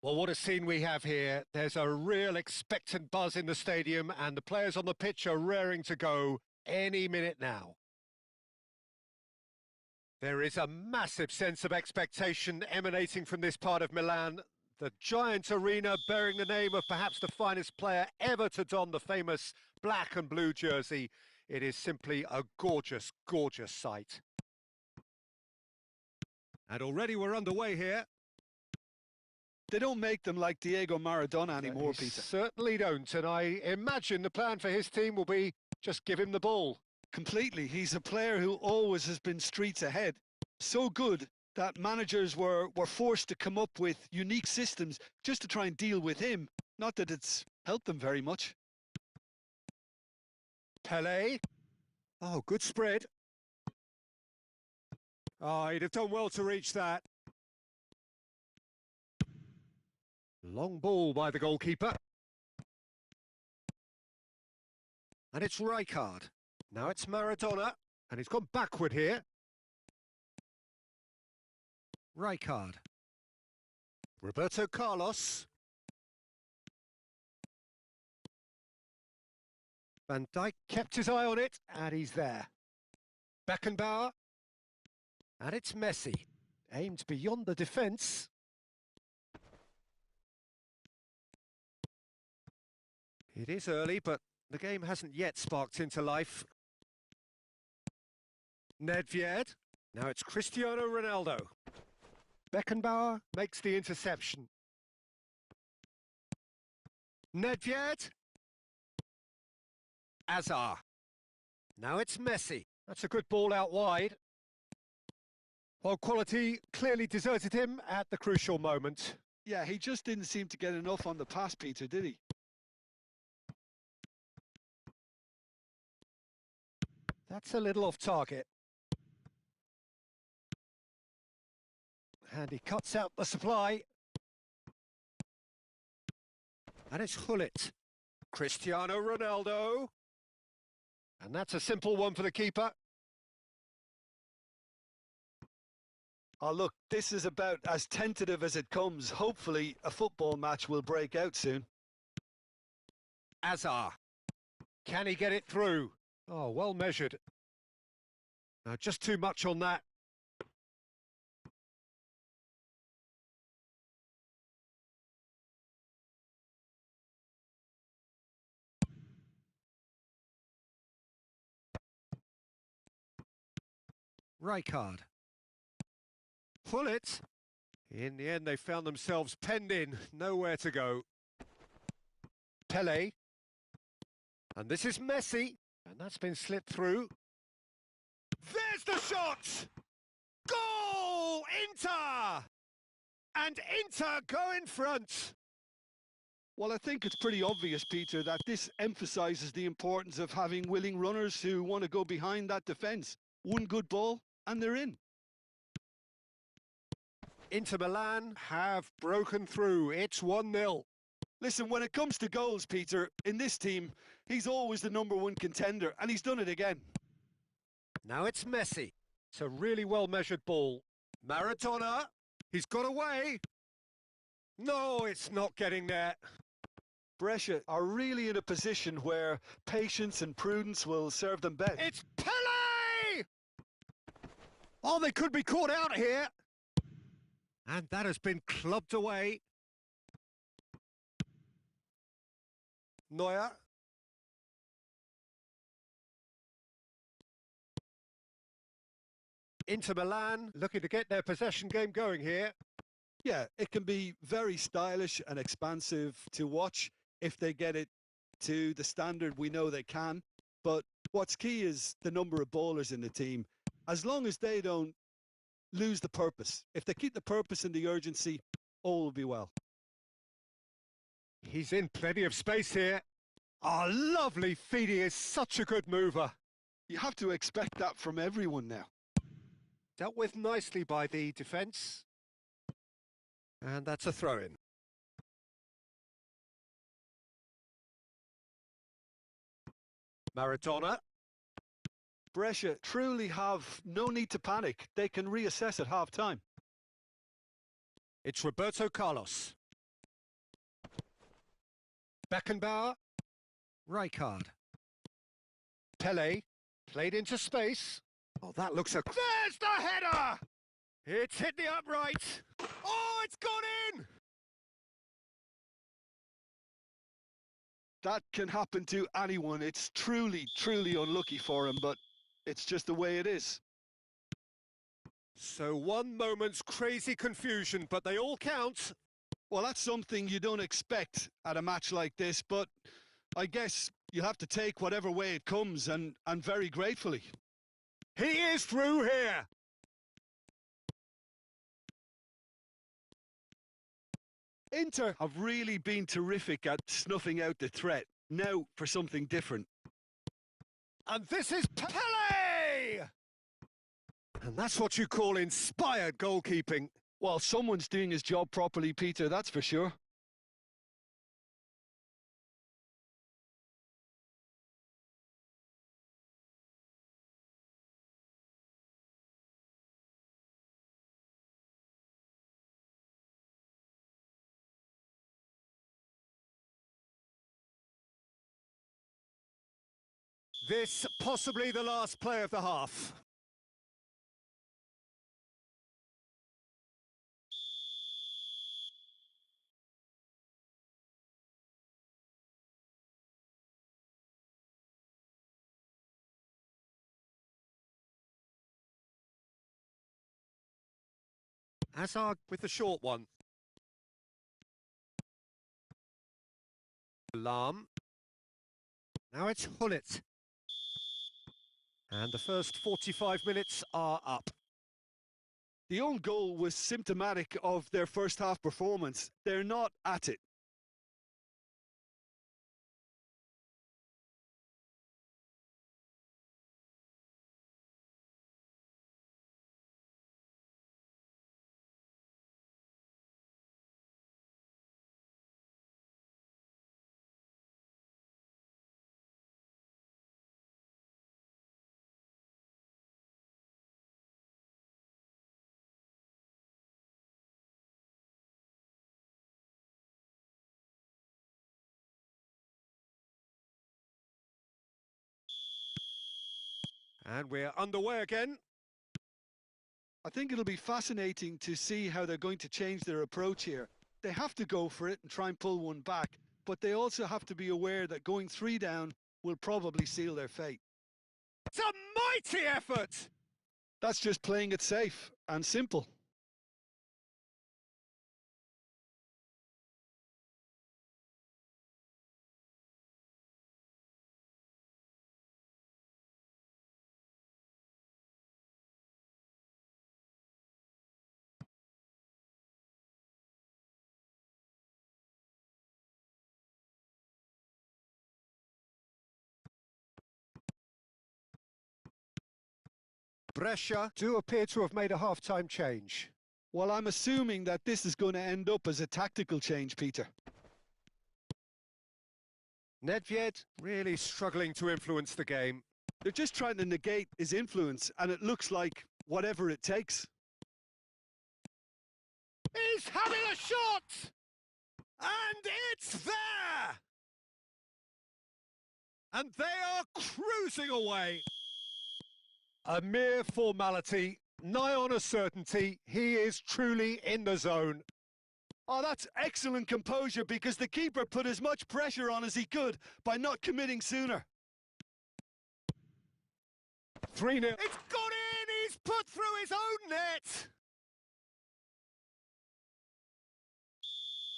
Well, what a scene we have here. There's a real expectant buzz in the stadium, and the players on the pitch are raring to go any minute now. There is a massive sense of expectation emanating from this part of Milan. The giant arena bearing the name of perhaps the finest player ever to don the famous black and blue jersey. It is simply a gorgeous, gorgeous sight. And already we're underway here. They don't make them like Diego Maradona anymore, Peter. Certainly don't, and I imagine the plan for his team will be just give him the ball. Completely. He's a player who always has been streets ahead. So good that managers were forced to come up with unique systems just to try and deal with him. Not that it's helped them very much. Pele. Oh, good spread. Oh, he'd have done well to reach that. Long ball by the goalkeeper. And it's Rijkaard. Now it's Maradona, and he's gone backward here. Rijkaard. Roberto Carlos. Van Dijk kept his eye on it, and he's there. Beckenbauer. And it's Messi. Aimed beyond the defence. It is early, but the game hasn't yet sparked into life. Nedved. Now it's Cristiano Ronaldo. Beckenbauer makes the interception. Nedved. Hazard. Now it's Messi. That's a good ball out wide. Well, quality clearly deserted him at the crucial moment. Yeah, he just didn't seem to get enough on the pass, Peter, did he? That's a little off target. And he cuts out the supply. And it's Gullit. Cristiano Ronaldo. And that's a simple one for the keeper. Oh, look, this is about as tentative as it comes. Hopefully, a football match will break out soon. Hazard. Can he get it through? Oh, well measured. Now, just too much on that. Rijkaard. Pull it. In the end, they found themselves penned in, nowhere to go. Pele. And this is Messi. And that's been slipped through. There's the shot! Goal! Inter! And Inter go in front. Well, I think it's pretty obvious, Peter, that this emphasises the importance of having willing runners who want to go behind that defence. One good ball, and they're in. Inter Milan have broken through. It's 1-0. Listen, when it comes to goals, Peter, in this team, he's always the #1 contender, and he's done it again. Now it's Messi. It's a really well-measured ball. Maradona. He's got away. No, it's not getting there. Brescia are really in a position where patience and prudence will serve them best. It's Pele! Oh, they could be caught out here. And that has been clubbed away. Neuer. Inter Milan looking to get their possession game going here. Yeah, it can be very stylish and expansive to watch if they get it to the standard we know they can. But what's key is the number of ballers in the team. As long as they don't lose the purpose, if they keep the purpose and the urgency, all will be well. He's in plenty of space here. Oh, lovely feed. He is such a good mover. You have to expect that from everyone now. Dealt with nicely by the defence. And that's a throw-in. Maradona. Brescia truly have no need to panic. They can reassess at half-time. It's Roberto Carlos. Beckenbauer. Rijkaard. Pele. Played into space. Oh, that looks a... There's the header! It's hit the upright. Oh, it's gone in! That can happen to anyone. It's truly, truly unlucky for him, but it's just the way it is. So one moment's crazy confusion, but they all count. Well, that's something you don't expect at a match like this, but I guess you have to take whatever way it comes, and very gratefully. He is through here. Inter have really been terrific at snuffing out the threat. Now for something different. And this is Pele! And that's what you call inspired goalkeeping. Well, someone's doing his job properly, Peter, that's for sure. This possibly the last play of the half. Hazard with the short one. Alarm. Now it's Hullet. And the first 45 minutes are up. The own goal was symptomatic of their first half performance. They're not at it. And we're underway again. I think it'll be fascinating to see how they're going to change their approach here. They have to go for it and try and pull one back, but they also have to be aware that going 3 down will probably seal their fate. It's a mighty effort! That's just playing it safe and simple. Brescia do appear to have made a half-time change. Well, I'm assuming that this is going to end up as a tactical change, Peter. Nedved really struggling to influence the game. They're just trying to negate his influence, and it looks like whatever it takes. He's having a shot! And it's there! And they are cruising away. A mere formality, nigh on a certainty. He is truly in the zone. Oh, that's excellent composure, because the keeper put as much pressure on as he could by not committing sooner. 3-0. It's gone in! He's put through his own net!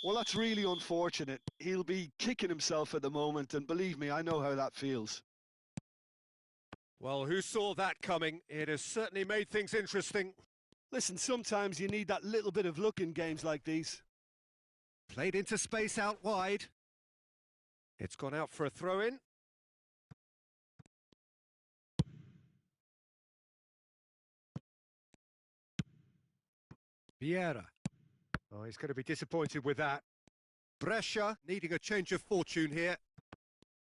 Well, that's really unfortunate. He'll be kicking himself at the moment, and believe me, I know how that feels. Well, who saw that coming? It has certainly made things interesting. Listen, sometimes you need that little bit of luck in games like these. Played into space out wide. It's gone out for a throw-in. Vieira. Oh, he's going to be disappointed with that. Brescia needing a change of fortune here.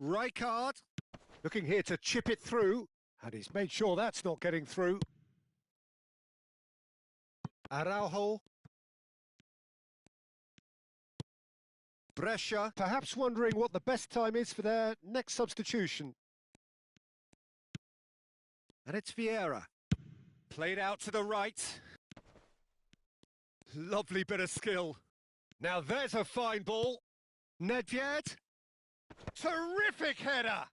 Rijkaard looking here to chip it through, and he's made sure that's not getting through. Araujo. Brescia, perhaps wondering what the best time is for their next substitution. And it's Vieira. Played out to the right. Lovely bit of skill. Now there's a fine ball. Nedved. Terrific header.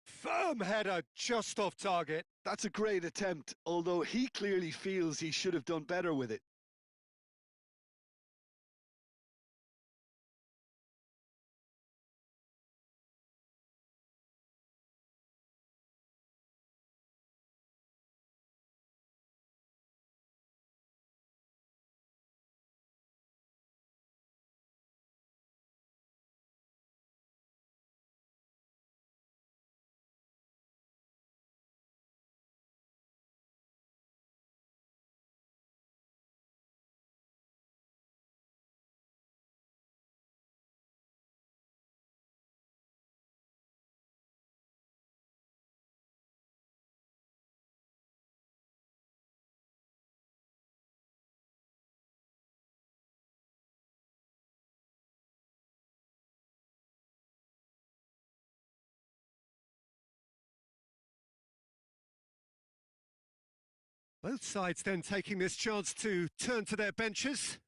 Firm header just off target. That's a great attempt, although he clearly feels he should have done better with it. Both sides then taking this chance to turn to their benches.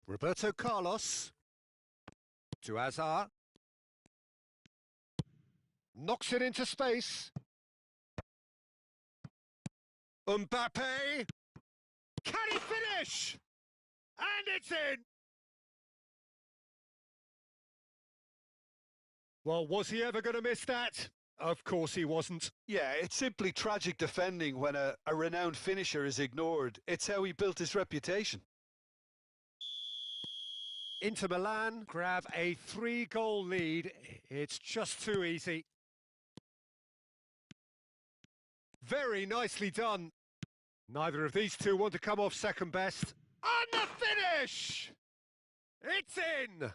Roberto Carlos to Azar. Knocks it into space. Mbappe. Can he finish? And it's in! Well, was he ever going to miss that? Of course he wasn't. Yeah, it's simply tragic defending when a renowned finisher is ignored. It's how he built his reputation. Inter Milan grab a 3-goal lead. It's just too easy. Very nicely done. Neither of these two want to come off second best. And the finish! It's in!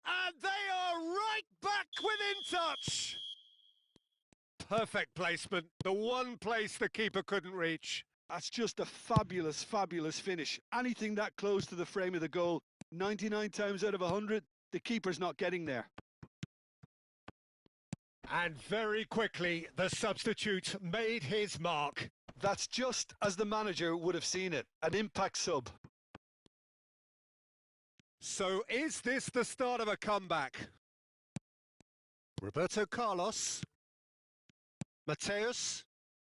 And they are right back within touch! Perfect placement, the one place the keeper couldn't reach. That's just a fabulous, fabulous finish. Anything that close to the frame of the goal, 99 times out of 100, the keeper's not getting there. And very quickly, the substitute made his mark. That's just as the manager would have seen it, an impact sub. So is this the start of a comeback? Roberto Carlos. Mateus.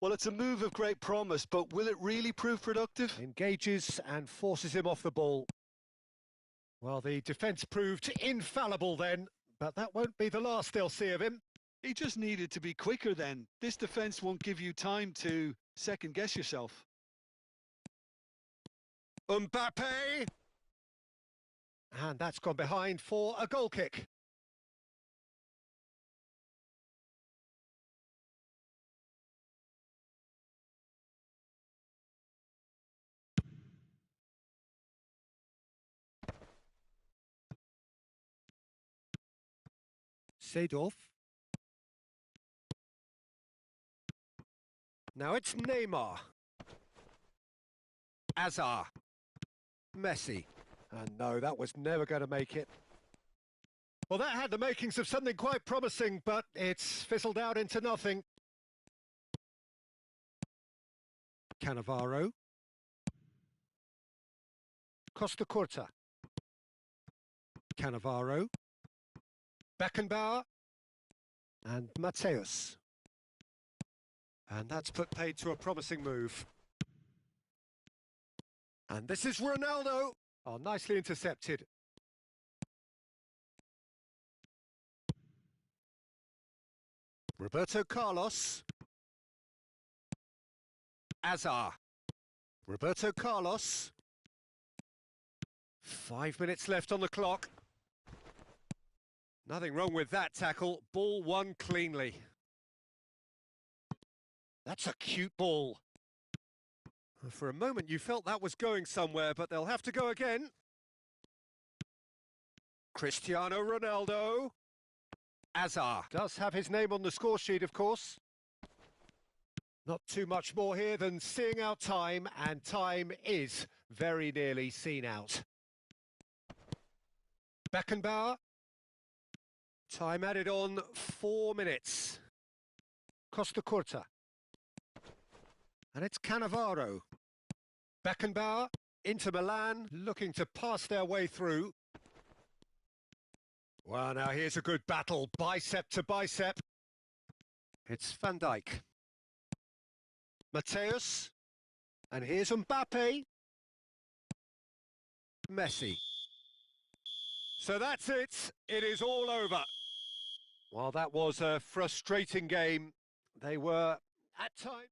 Well, it's a move of great promise, but will it really prove productive? Engages and forces him off the ball. Well, the defence proved infallible then, but that won't be the last they'll see of him. He just needed to be quicker then. This defence won't give you time to second-guess yourself. Mbappe! And that's gone behind for a goal kick. Seedorf. Now it's Neymar. Azar. Messi. And no, that was never going to make it. Well, that had the makings of something quite promising, but it's fizzled out into nothing. Cannavaro. Costa Curta. Cannavaro. Beckenbauer. And Mateus. And that's put paid to a promising move. And this is Ronaldo. Oh, nicely intercepted. Roberto Carlos. Azar. Roberto Carlos. 5 minutes left on the clock. Nothing wrong with that tackle. Ball won cleanly. That's a cute ball. For a moment you felt that was going somewhere, but they'll have to go again. Cristiano Ronaldo. Azar does have his name on the score sheet, of course. Not too much more here than seeing out time, and time is very nearly seen out. Beckenbauer. Time added on 4 minutes. Costa Curta. And it's Cannavaro. Beckenbauer into Milan, looking to pass their way through. Well, now here's a good battle, bicep to bicep. It's Van Dijk. Mateus. And here's Mbappe. Messi. So that's it. It is all over. While that was a frustrating game, they were, at times...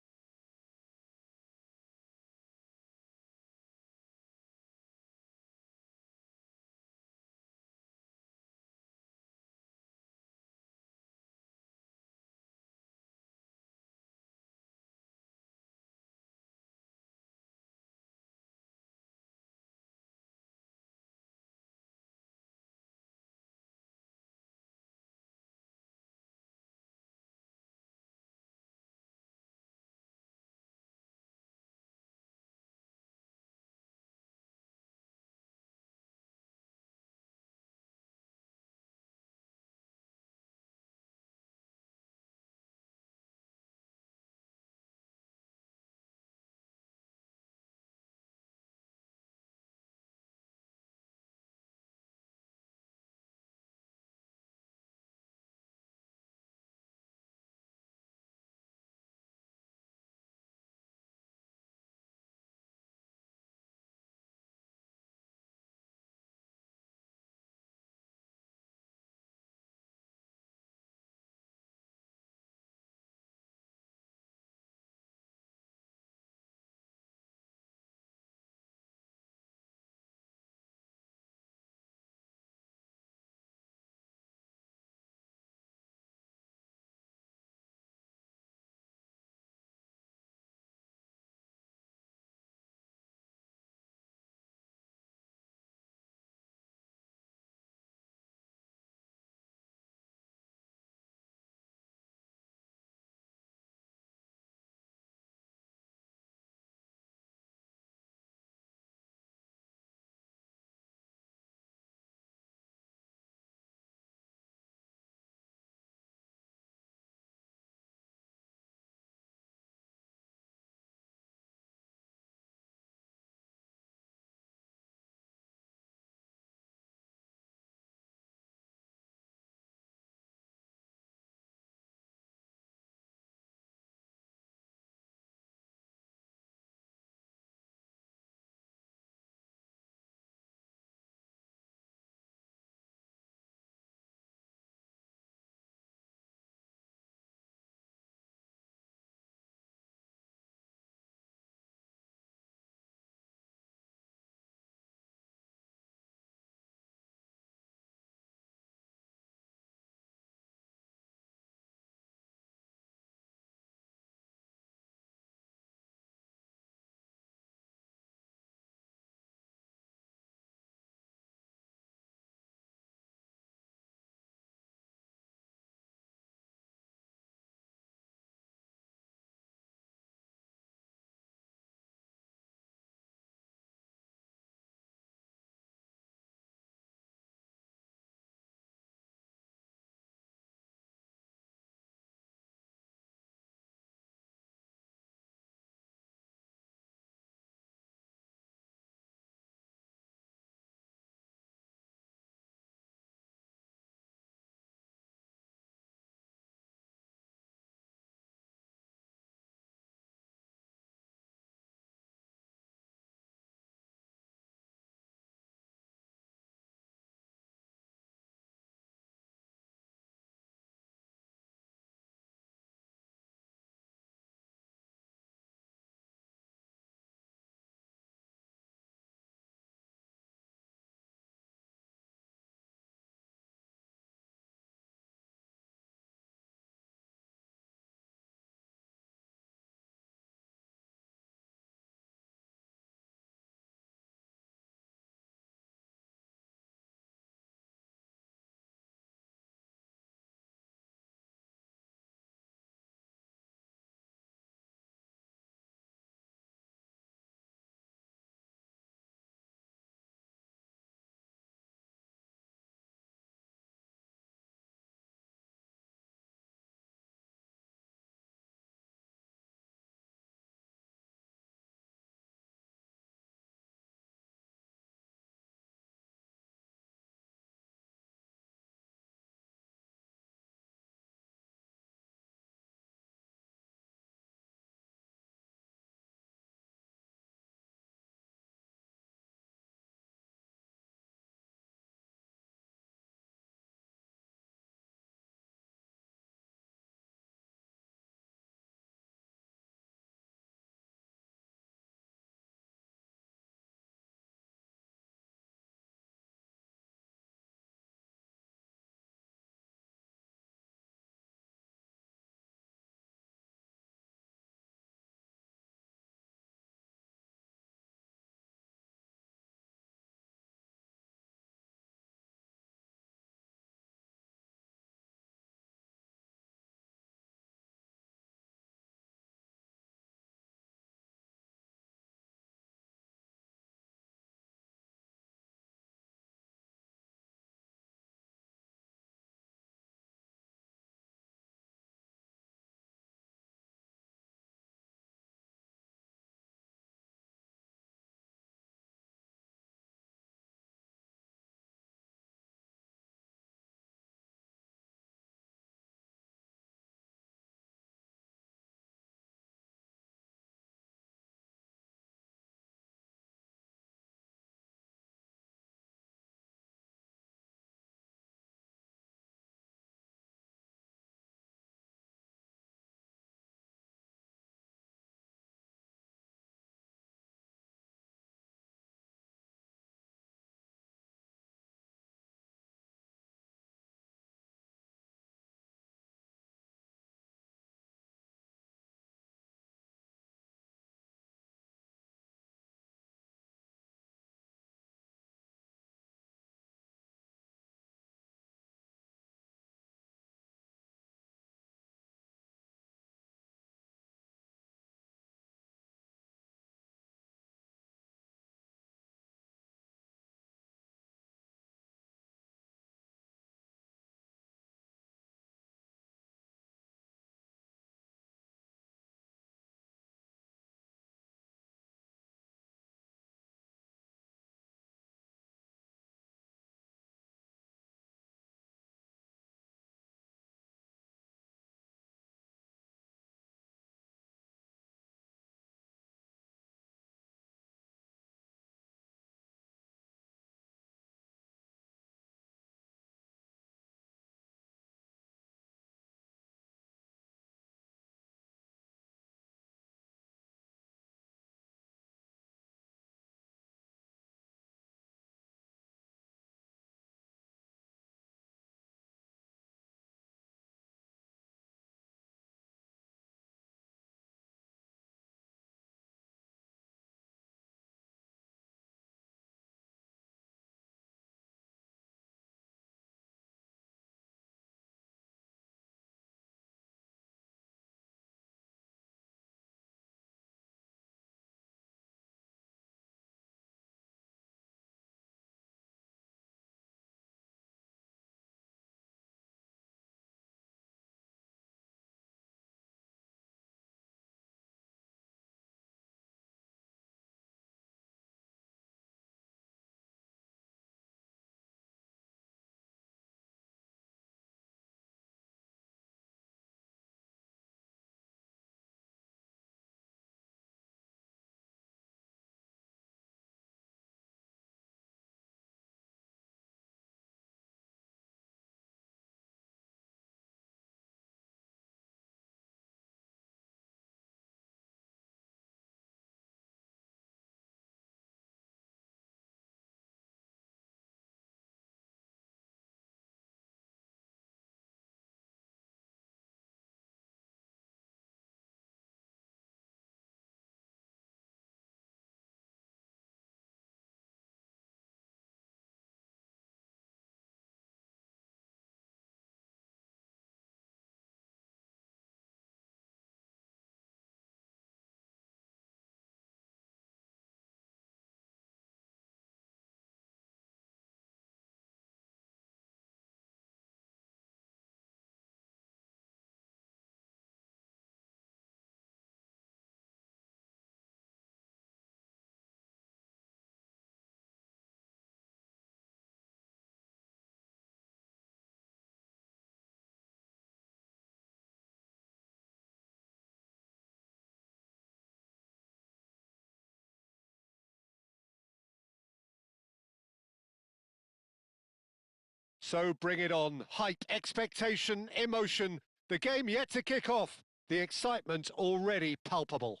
So bring it on. Hype, expectation, emotion. The game yet to kick off. The excitement already palpable.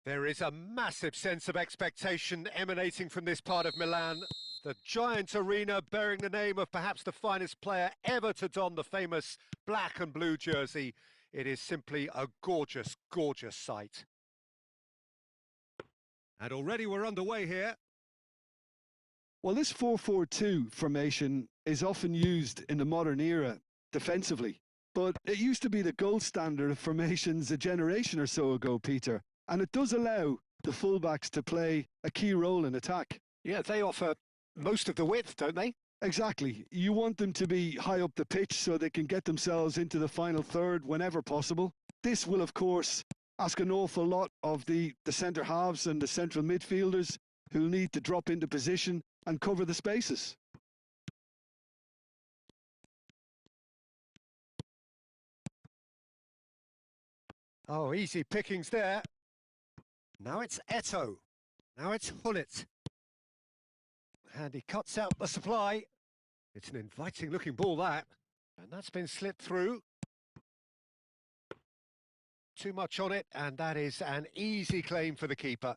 There is a massive sense of expectation emanating from this part of Milan. The giant arena bearing the name of perhaps the finest player ever to don the famous black and blue jersey. It is simply a gorgeous, gorgeous sight. And already we're underway here. Well, this 4-4-2 formation is often used in the modern era defensively, but it used to be the gold standard of formations a generation or so ago, Peter, and it does allow the fullbacks to play a key role in attack. Yeah, they offer most of the width, don't they? Exactly. You want them to be high up the pitch so they can get themselves into the final third whenever possible. This will, of course, ask an awful lot of the centre halves and the central midfielders who'll need to drop into position and cover the spaces. Oh, easy pickings there. Now it's Eto'o. Now it's Hullet. And he cuts out the supply. It's an inviting looking ball, that. And that's been slipped through. Too much on it, and that is an easy claim for the keeper.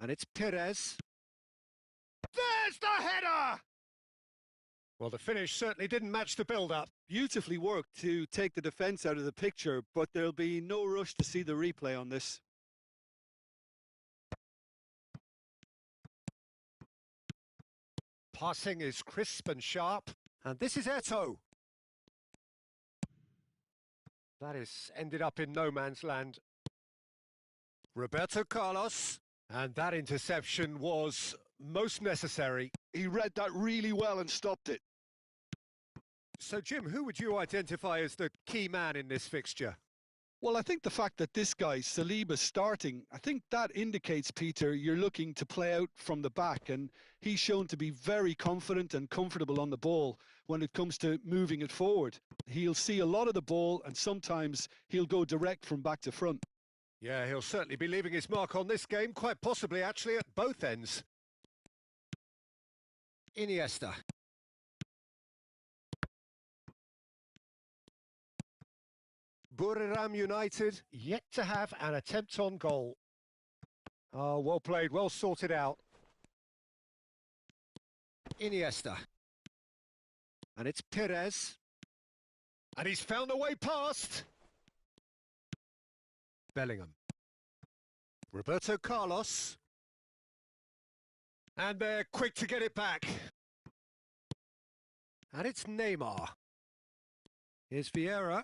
And it's Perez. There's the header! Well, the finish certainly didn't match the build-up. Beautifully worked to take the defence out of the picture, but there'll be no rush to see the replay on this. Passing is crisp and sharp. And this is Eto'o. That is ended up in no man's land. Roberto Carlos. And that interception was most necessary. He read that really well and stopped it. So, Jim, who would you identify as the key man in this fixture? Well, I think the fact that this guy, Saliba's starting, I think that indicates, Peter, you're looking to play out from the back, and he's shown to be very confident and comfortable on the ball when it comes to moving it forward. He'll see a lot of the ball, and sometimes he'll go direct from back to front. Yeah, he'll certainly be leaving his mark on this game, quite possibly actually at both ends. Iniesta. Buriram United yet to have an attempt on goal. Oh, well played, well sorted out. Iniesta. And it's Perez. And he's found a way past. Bellingham. Roberto Carlos. And they're quick to get it back. And it's Neymar. Here's Vieira.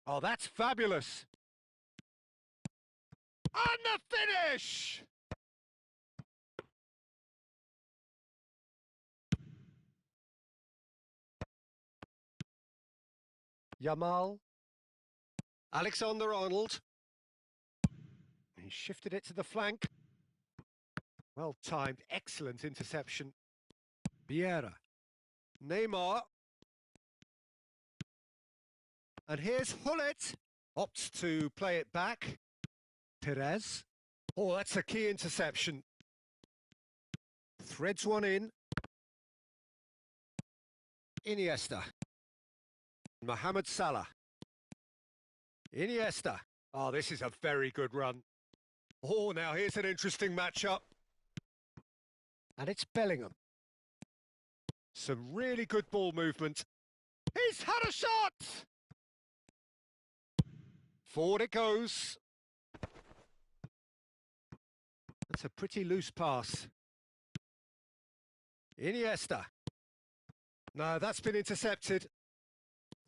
Oh, that's fabulous. And the finish! Yamal. Alexander-Arnold. He shifted it to the flank. Well timed, excellent interception. Vieira. Neymar. And here's Hullet. Opts to play it back. Perez. Oh, that's a key interception. Threads one in. Iniesta. Mohamed Salah. Iniesta. Oh, this is a very good run. Oh, now here's an interesting matchup. And it's Bellingham. Some really good ball movement. He's had a shot! Forward it goes. That's a pretty loose pass. Iniesta. No, that's been intercepted.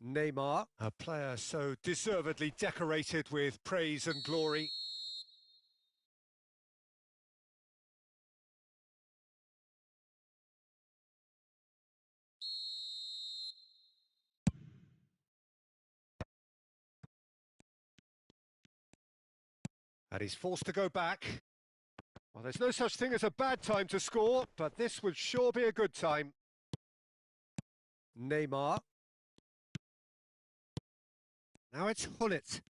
Neymar, a player so deservedly decorated with praise and glory. And he's forced to go back. Well, there's no such thing as a bad time to score, but this would sure be a good time. Neymar. Now it's Hullet.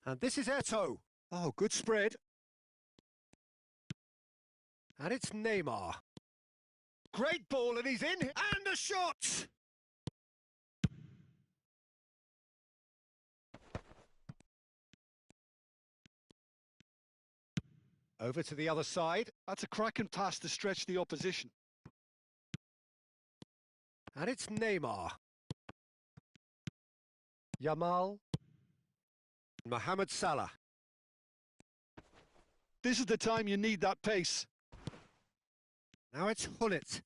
And this is Eto. Oh, good spread. And it's Neymar. Great ball, and he's in. And a shot! Over to the other side. That's a cracking pass to stretch the opposition. And it's Neymar. Yamal. Mohamed Salah. This is the time you need that pace. Now it's Hullet.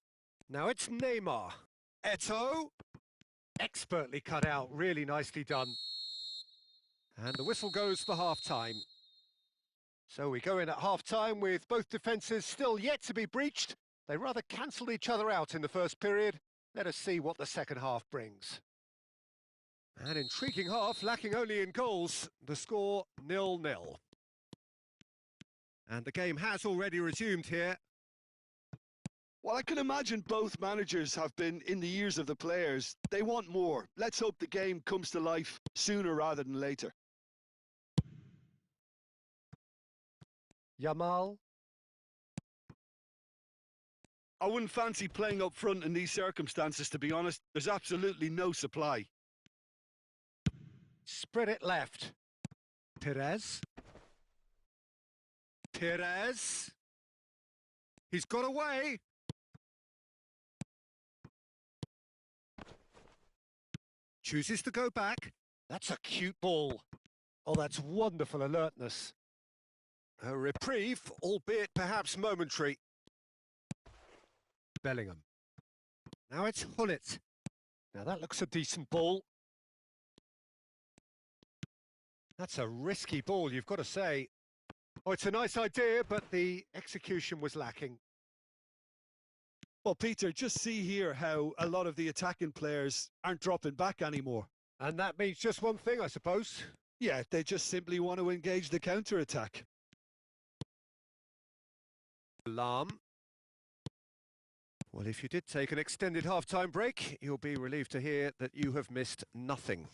Now it's Neymar. Eto. Expertly cut out, really nicely done. And the whistle goes for half-time. So we go in at half-time with both defences still yet to be breached. They rather cancelled each other out in the first period. Let us see what the second half brings. An intriguing half, lacking only in goals. The score 0-0. And the game has already resumed here. Well, I can imagine both managers have been in the ears of the players. They want more. Let's hope the game comes to life sooner rather than later. Yamal. I wouldn't fancy playing up front in these circumstances, to be honest. There's absolutely no supply. Spread it left. Perez. Perez. He's got away. Chooses to go back. That's a cute ball. Oh, that's wonderful alertness. A reprieve, albeit perhaps momentary. Bellingham. Now it's Hullet. Now that looks a decent ball. That's a risky ball, you've got to say. Oh, it's a nice idea, but the execution was lacking. Well, Peter, just see here how a lot of the attacking players aren't dropping back anymore. And that means just one thing, I suppose. Yeah, they just simply want to engage the counter-attack. Alarm. Well, if you did take an extended half-time break, you'll be relieved to hear that you have missed nothing.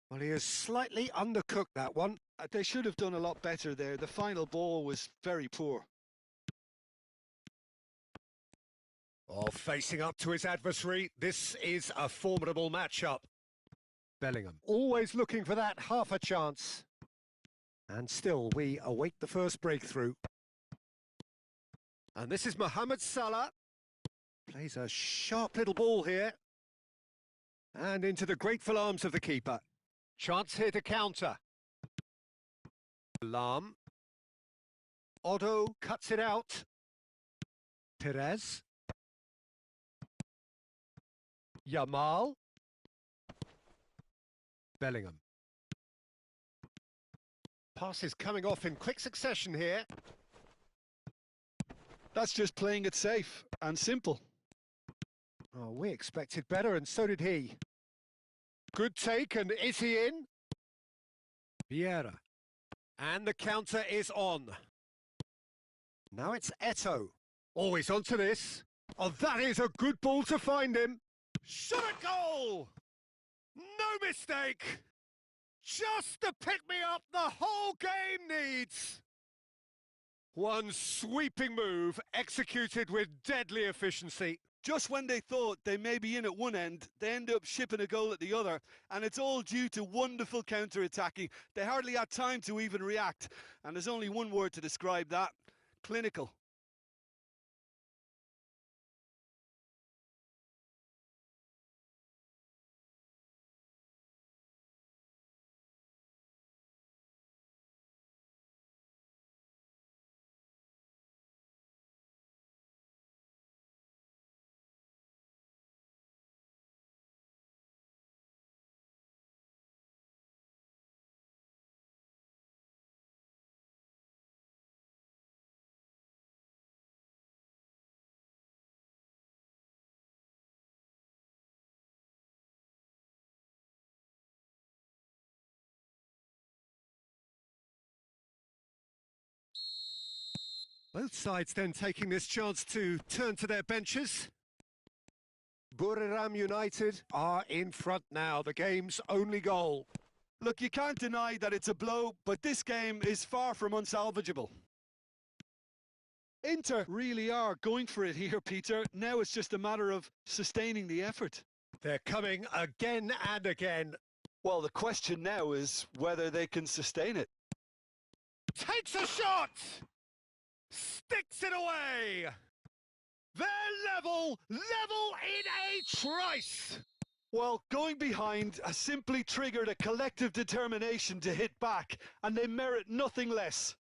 Well, he has slightly undercooked that one. They should have done a lot better there. The final ball was very poor. Oh, facing up to his adversary, this is a formidable matchup. Bellingham, always looking for that half a chance. And still, we await the first breakthrough. And this is Mohamed Salah. Plays a sharp little ball here. And into the grateful arms of the keeper. Chance here to counter. Alarm. Otto cuts it out. Perez. Yamal. Bellingham. Passes coming off in quick succession here. That's just playing it safe and simple. Oh, we expected better, and so did he. Good take, and is he in? Vieira. And the counter is on. Now it's Eto. Always onto this. Oh, that is a good ball to find him. Shot a goal! No mistake! Just the pick-me-up the whole game needs! One sweeping move, executed with deadly efficiency. Just when they thought they may be in at one end, they end up shipping a goal at the other, and it's all due to wonderful counter-attacking. They hardly had time to even react, and there's only one word to describe that: clinical. Both sides then taking this chance to turn to their benches. Buriram United are in front now, the game's only goal. Look, you can't deny that it's a blow, but this game is far from unsalvageable. Inter really are going for it here, Peter. Now it's just a matter of sustaining the effort. They're coming again and again. Well, the question now is whether they can sustain it. Takes a shot! Sticks it away! They're level in a trice! Well, going behind has simply triggered a collective determination to hit back, and they merit nothing less.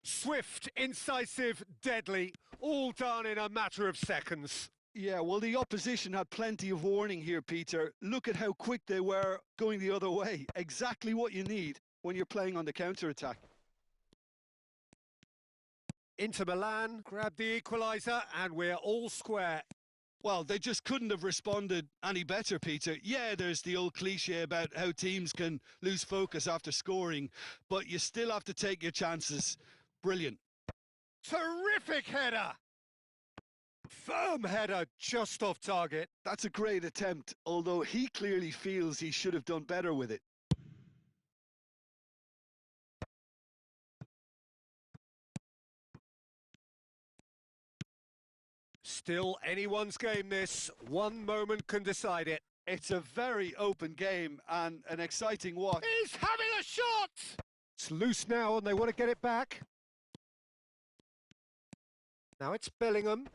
Swift, incisive, deadly, all done in a matter of seconds. Yeah, well, the opposition had plenty of warning here, Peter. Look at how quick they were going the other way. Exactly what you need when you're playing on the counter-attack. Inter Milan grab the equaliser and we're all square. Well, they just couldn't have responded any better, Peter. Yeah, there's the old cliche about how teams can lose focus after scoring, but you still have to take your chances. Brilliant. Terrific header! Firm header, just off target. That's a great attempt, although he clearly feels he should have done better with it. Still anyone's game this. One moment can decide it. It's a very open game and an exciting one. He's having a shot! It's loose now and they want to get it back. Now it's Bellingham.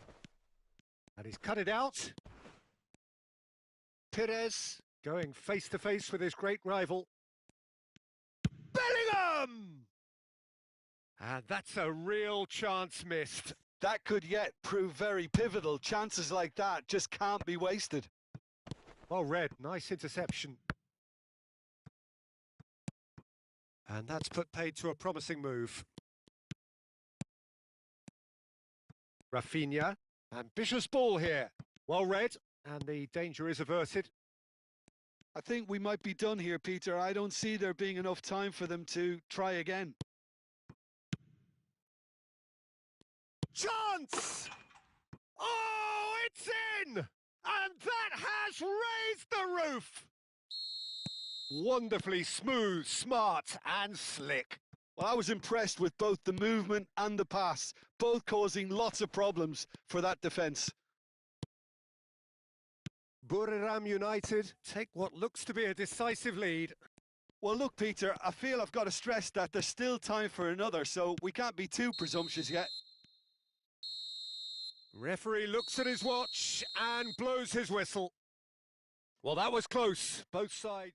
And he's cut it out. Perez going face to face with his great rival. Bellingham! And that's a real chance missed. That could yet prove very pivotal. Chances like that just can't be wasted. Well read, nice interception. And that's put paid to a promising move. Rafinha, ambitious ball here. Well read, and the danger is averted. I think we might be done here, Peter. I don't see there being enough time for them to try again. Chance! Oh, it's in! And that has raised the roof! Wonderfully smooth, smart and slick. Well, I was impressed with both the movement and the pass, both causing lots of problems for that defence. Buriram United take what looks to be a decisive lead. Well, look, Peter, I feel I've got to stress that there's still time for another, so we can't be too presumptuous yet. Referee looks at his watch and blows his whistle. Well, that was close, both sides.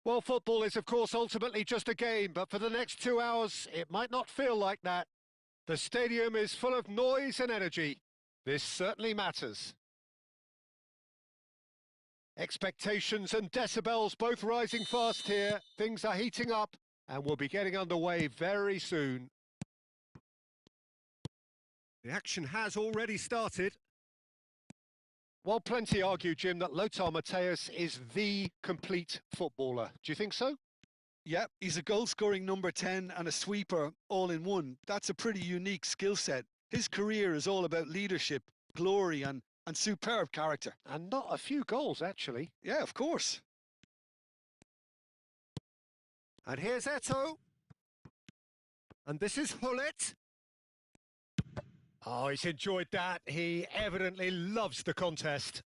Well, football is, of course, ultimately just a game, but for the next 2 hours, it might not feel like that. The stadium is full of noise and energy. This certainly matters. Expectations and decibels both rising fast here. Things are heating up and we'll be getting underway very soon. The action has already started. Well, plenty argue, Jim, that Lothar Matthäus is the complete footballer. Do you think so? Yeah, he's a goal-scoring number 10 and a sweeper all in one. That's a pretty unique skill set. His career is all about leadership, glory and superb character. And not a few goals, actually. Yeah, of course. And here's Eto'o. And this is Hullet. Oh, he's enjoyed that. He evidently loves the contest.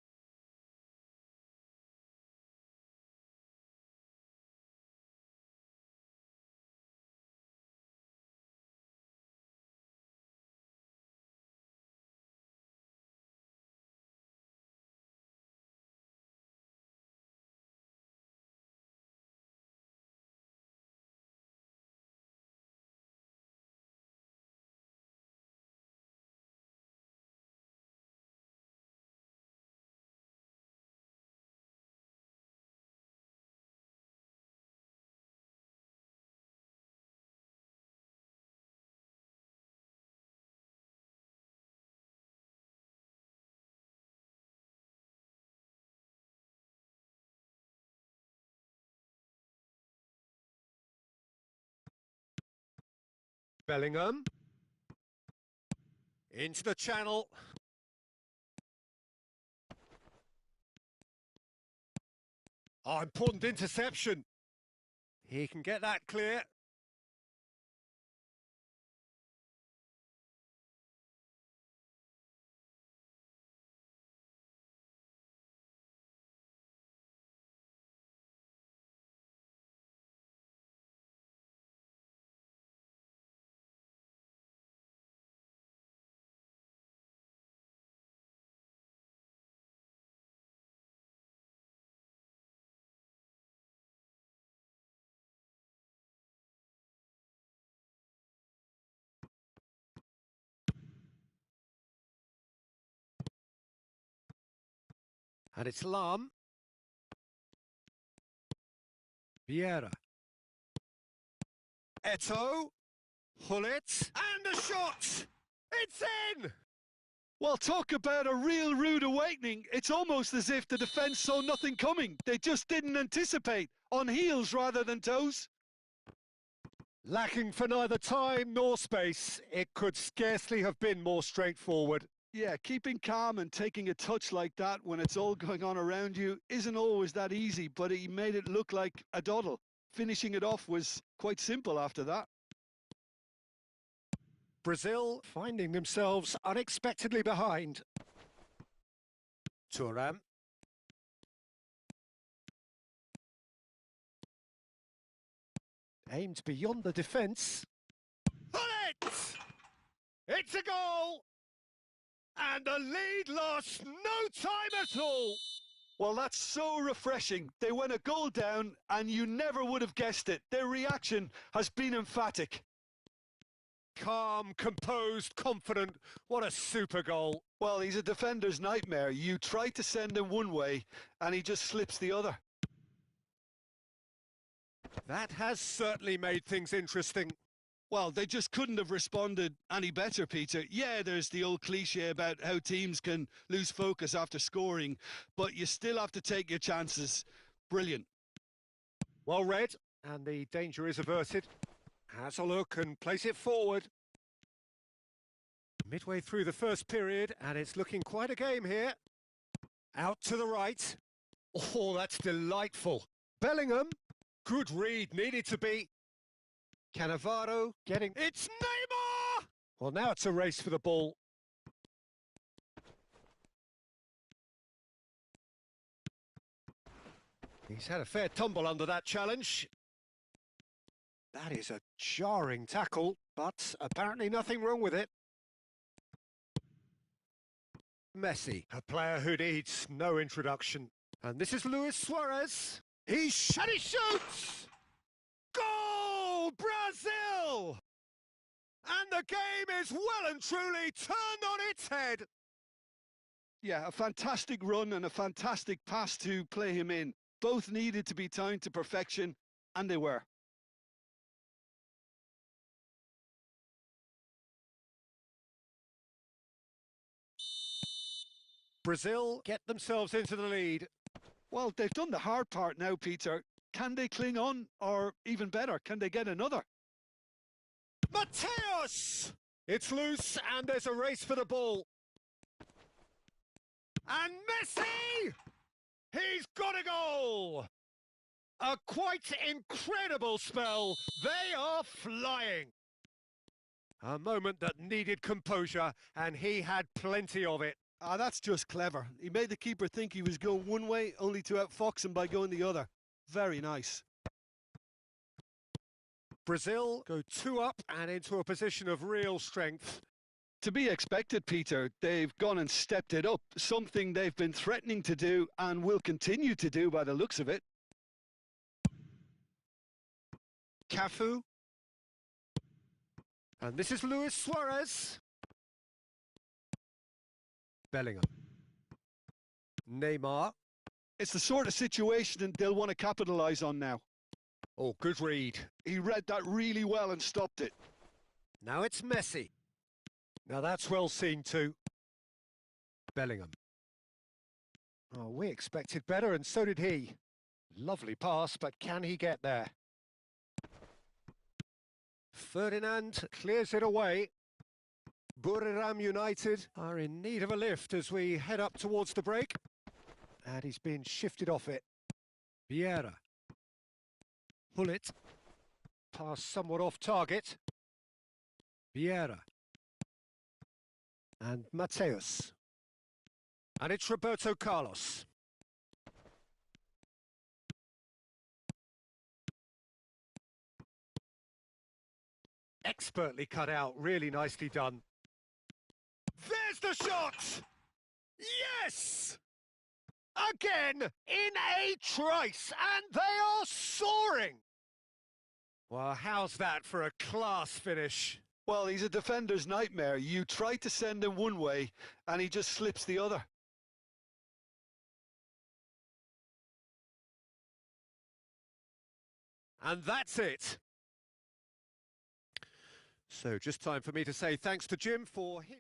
Bellingham. Into the channel. Oh, important interception. He can get that clear. And it's Lam. Vieira. Eto'o. Hullet. And the shot! It's in! Well, talk about a real rude awakening. It's almost as if the defence saw nothing coming. They just didn't anticipate. On heels rather than toes. Lacking for neither time nor space, it could scarcely have been more straightforward. Yeah, keeping calm and taking a touch like that when it's all going on around you isn't always that easy, but he made it look like a doddle. Finishing it off was quite simple after that. Brazil finding themselves unexpectedly behind. Thuram. Aimed beyond the defence. Hullet! It's a goal! And the lead lost no time at all. Well, that's so refreshing. They went a goal down and you never would have guessed it. Their reaction has been emphatic. Calm, composed, confident. What a super goal. Well, he's a defender's nightmare. You try to send him one way and he just slips the other. That has certainly made things interesting. Well, they just couldn't have responded any better, Peter. Yeah, there's the old cliche about how teams can lose focus after scoring, but you still have to take your chances. Brilliant. Well read, and the danger is averted. Has a look and plays it forward. Midway through the first period, and it's looking quite a game here. Out to the right. Oh, that's delightful. Bellingham. Good read, needed to be. Cannavaro getting... It's Neymar! Well, now it's a race for the ball. He's had a fair tumble under that challenge. That is a jarring tackle, but apparently nothing wrong with it. Messi, a player who needs no introduction. And this is Luis Suarez. And he shoots! Goal! Brazil! And the game is well and truly turned on its head. Yeah, a fantastic run and a fantastic pass to play him in. Both needed to be timed to perfection, and they were. Brazil get themselves into the lead. Well, they've done the hard part now, Peter. Can they cling on, or even better, can they get another? Mateus! It's loose and there's a race for the ball. And Messi! He's got a goal! A quite incredible spell. They are flying. A moment that needed composure, and he had plenty of it. Ah, that's just clever. He made the keeper think he was going one way, only to outfox him by going the other. Very nice. Brazil go 2 up and into a position of real strength. To be expected, Peter. They've gone and stepped it up, something they've been threatening to do and will continue to do by the looks of it. Cafu. And this is Luis Suarez. Bellingham. Neymar. It's the sort of situation they'll want to capitalise on now. Oh, good read. He read that really well and stopped it. Now it's Messi. Now that's well seen too. Bellingham. Oh, we expected better and so did he. Lovely pass, but can he get there? Ferdinand clears it away. Buriram United are in need of a lift as we head up towards the break. And he's been shifted off it. Vieira. Hullet. Pass somewhat off target. Vieira. And Mateus. And it's Roberto Carlos. Expertly cut out, really nicely done. There's the shot! Yes! Again, in a trice, and they are soaring! Well, how's that for a class finish? Well, he's a defender's nightmare. You try to send him one way, and he just slips the other. And that's it. So, just time for me to say thanks to Jim for his...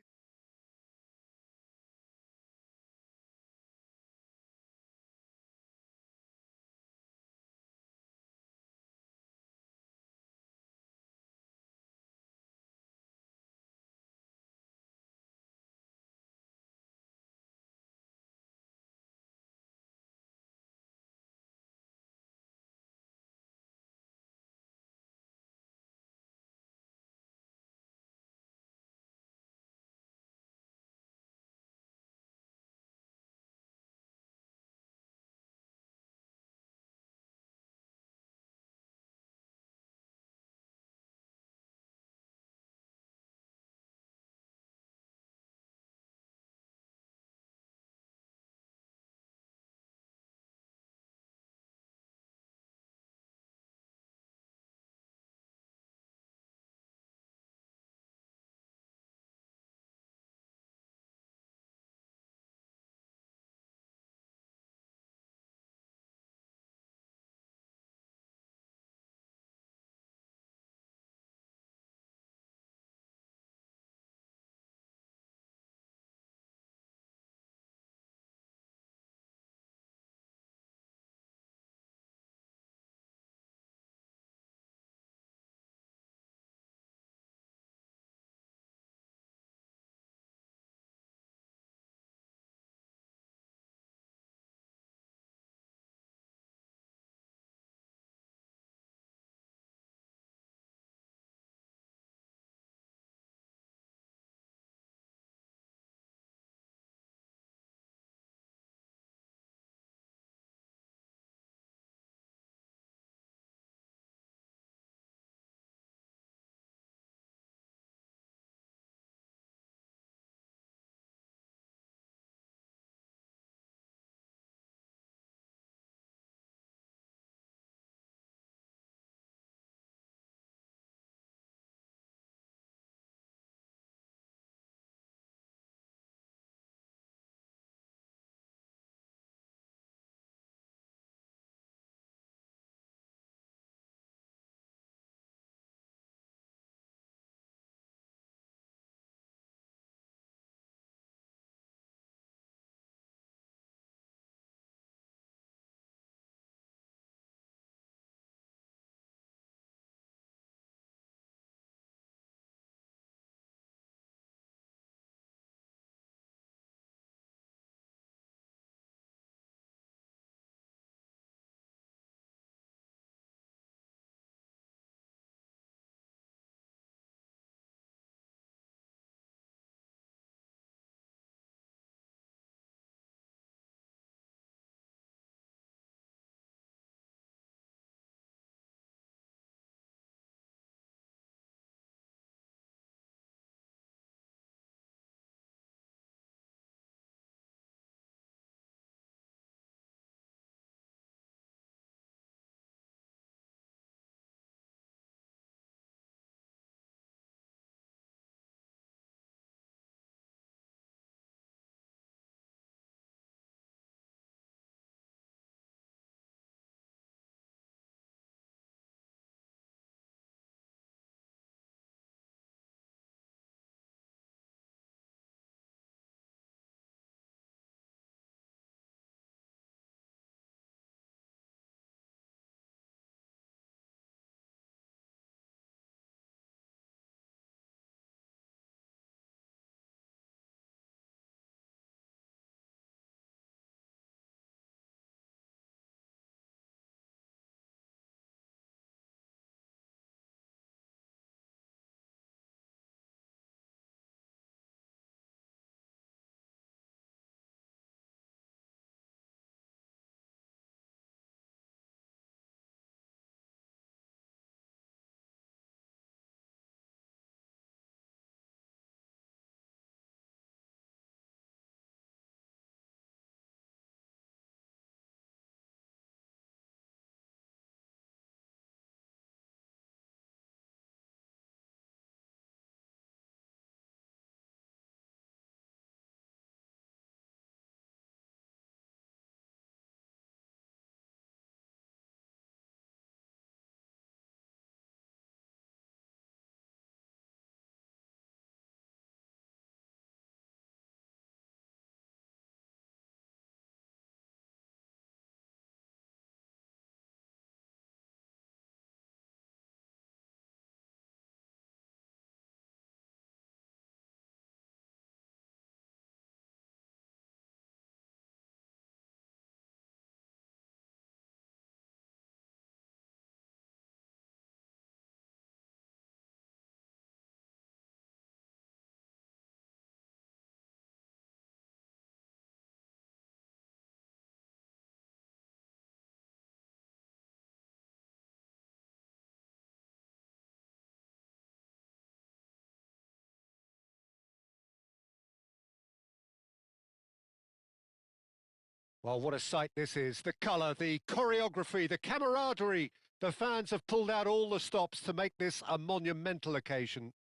Well, what a sight this is. The colour, the choreography, the camaraderie. The fans have pulled out all the stops to make this a monumental occasion.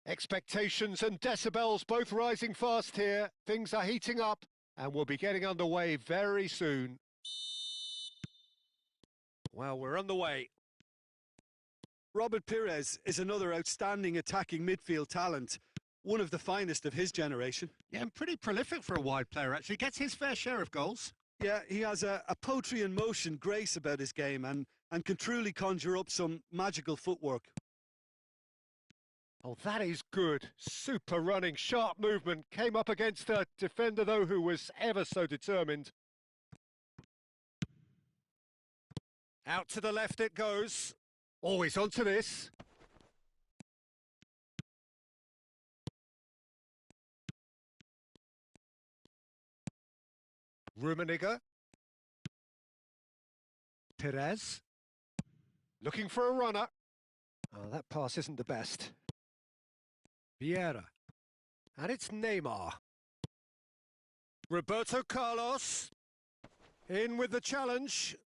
Expectations and decibels both rising fast here. Things are heating up and we'll be getting underway very soon. Well, we're on the way. Robert Pires is another outstanding attacking midfield talent, one of the finest of his generation. Yeah, and pretty prolific for a wide player, actually. Gets his fair share of goals. Yeah, he has a poetry in motion grace about his game and can truly conjure up some magical footwork. Oh, that is good. Super running, sharp movement. Came up against a defender, though, who was ever so determined. Out to the left it goes. Always onto this. Rummenigge. Perez. Looking for a runner. Oh, that pass isn't the best. Vieira. And it's Neymar. Roberto Carlos. In with the challenge.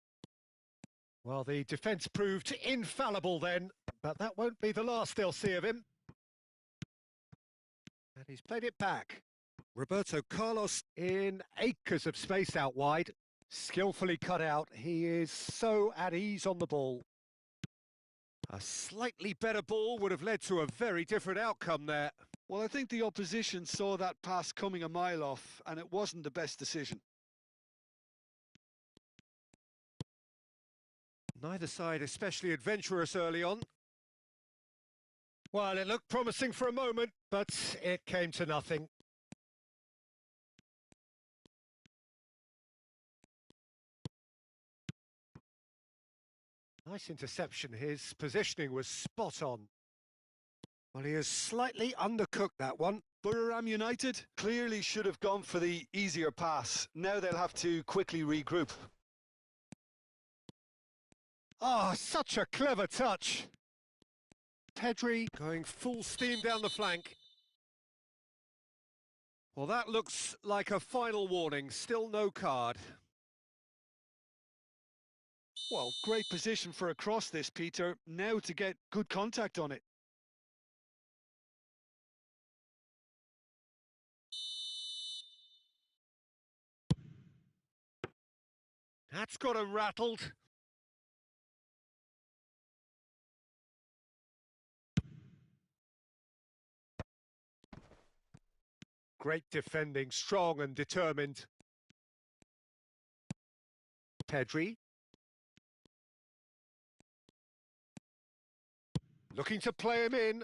Well, the defence proved infallible then, but that won't be the last they'll see of him. And he's played it back. Roberto Carlos in acres of space out wide. Skillfully cut out. He is so at ease on the ball. A slightly better ball would have led to a very different outcome there. Well, I think the opposition saw that pass coming a mile off, and it wasn't the best decision. Neither side especially adventurous early on. Well, it looked promising for a moment, but it came to nothing. Nice interception. His positioning was spot on. Well, he has slightly undercooked that one. Buriram United clearly should have gone for the easier pass. Now they'll have to quickly regroup. Ah, such a clever touch. Pedri going full steam down the flank. Well, that looks like a final warning. Still no card. Well, great position for a cross this, Peter. Now to get good contact on it. That's got him rattled. Great defending, strong and determined. Pedri. Looking to play him in.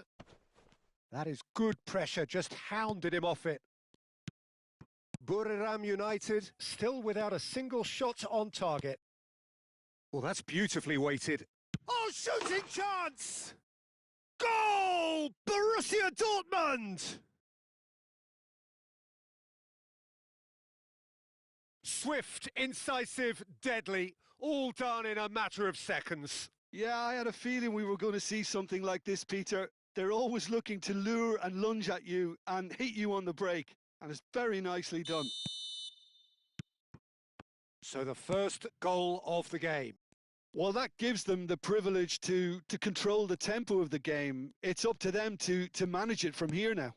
That is good pressure, just hounded him off it. Buriram United still without a single shot on target. Well, that's beautifully weighted. Oh, shooting chance! Goal! Borussia Dortmund! Swift, incisive, deadly, all done in a matter of seconds. Yeah, I had a feeling we were going to see something like this, Peter. They're always looking to lure and lunge at you and hit you on the break, and it's very nicely done. So the first goal of the game. Well, that gives them the privilege to control the tempo of the game. It's up to them to manage it from here now.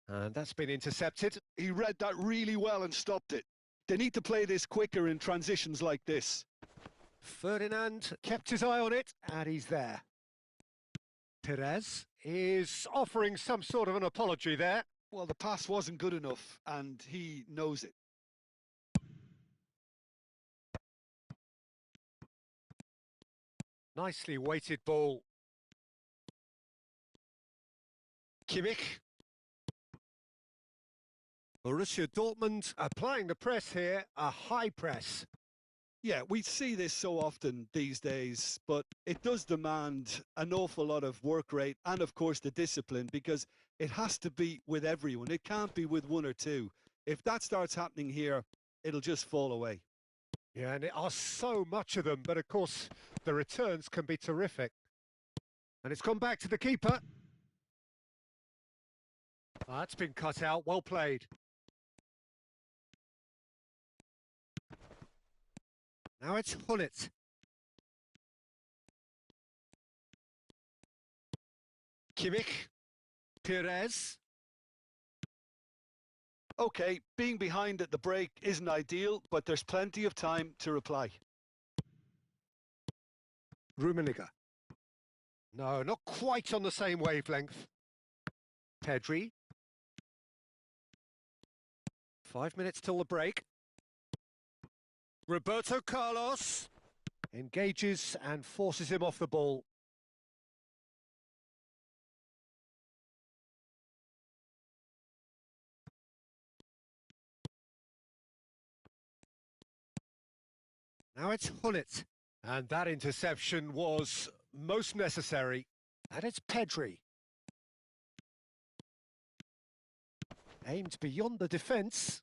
And that's been intercepted. He read that really well and stopped it. They need to play this quicker in transitions like this. Ferdinand kept his eye on it, and he's there. Perez is offering some sort of an apology there. Well, the pass wasn't good enough, and he knows it. Nicely weighted ball. Kimmich. Borussia Dortmund applying the press here, a high press. Yeah, we see this so often these days, but it does demand an awful lot of work rate and, of course, the discipline, because it has to be with everyone. It can't be with one or two. If that starts happening here, it'll just fall away. Yeah, and there are so much of them, but of course, the returns can be terrific. And it's gone back to the keeper. That's been cut out. Well played. Now it's Hullet. Kimmich. Perez. Okay, being behind at the break isn't ideal, but there's plenty of time to reply. Rummenigge. No, not quite on the same wavelength. Pedri. 5 minutes till the break. Roberto Carlos engages and forces him off the ball. Now it's Hullet. And that interception was most necessary. And it's Pedri. Aimed beyond the defence.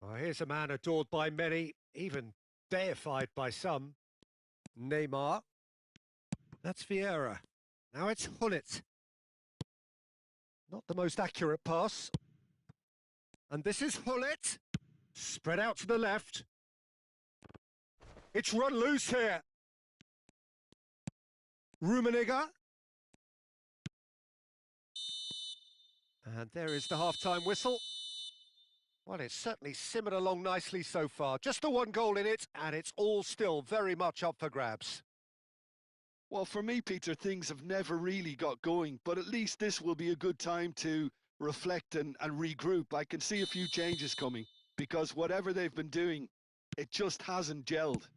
Oh, here's a man adored by many, even deified by some. Neymar. That's Vieira. Now it's Hullet. Not the most accurate pass. And this is Hullet. Spread out to the left. It's run loose here. Rummenigge. And there is the half-time whistle. Well, it's certainly simmered along nicely so far. Just the one goal in it, and it's all still very much up for grabs. Well, for me, Peter, things have never really got going, but at least this will be a good time to reflect and regroup. I can see a few changes coming, because whatever they've been doing, it just hasn't gelled.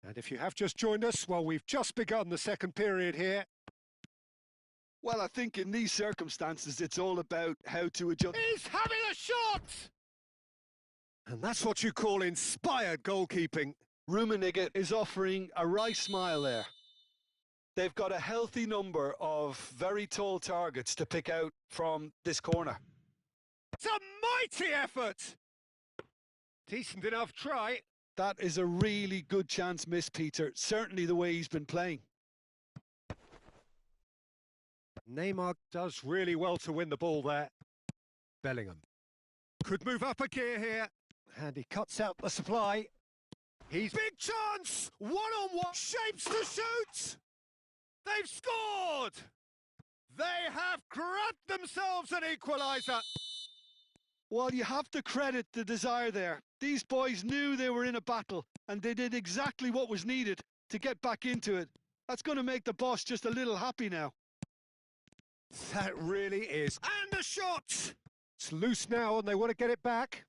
And if you have just joined us, well, we've just begun the second period here. Well, I think in these circumstances, it's all about how to adjust. He's having a shot! And that's what you call inspired goalkeeping. Rummenigge is offering a right smile there. They've got a healthy number of very tall targets to pick out from this corner. It's a mighty effort! Decent enough try. That is a really good chance missed, Peter. Certainly the way he's been playing. Neymar does really well to win the ball there. Bellingham could move up a gear here. And he cuts out the supply. He's big chance! One-on-one, shapes to shoot! They've scored! They have grabbed themselves an equaliser. Well, you have to credit the desire there. These boys knew they were in a battle, and they did exactly what was needed to get back into it. That's going to make the boss just a little happy now. That really is. And a shot! It's loose now, and they want to get it back.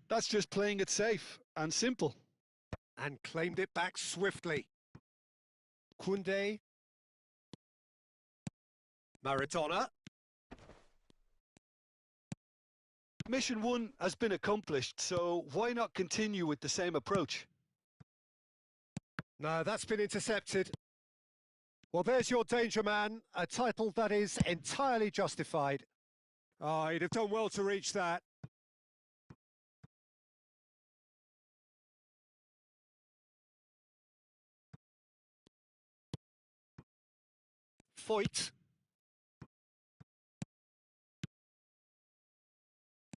That's just playing it safe and simple. And claimed it back swiftly. Koundé. Maradona. Mission 1 has been accomplished, so why not continue with the same approach? No, that's been intercepted. Well, there's your danger man, a title that is entirely justified. Oh, he'd have done well to reach that. Foyt.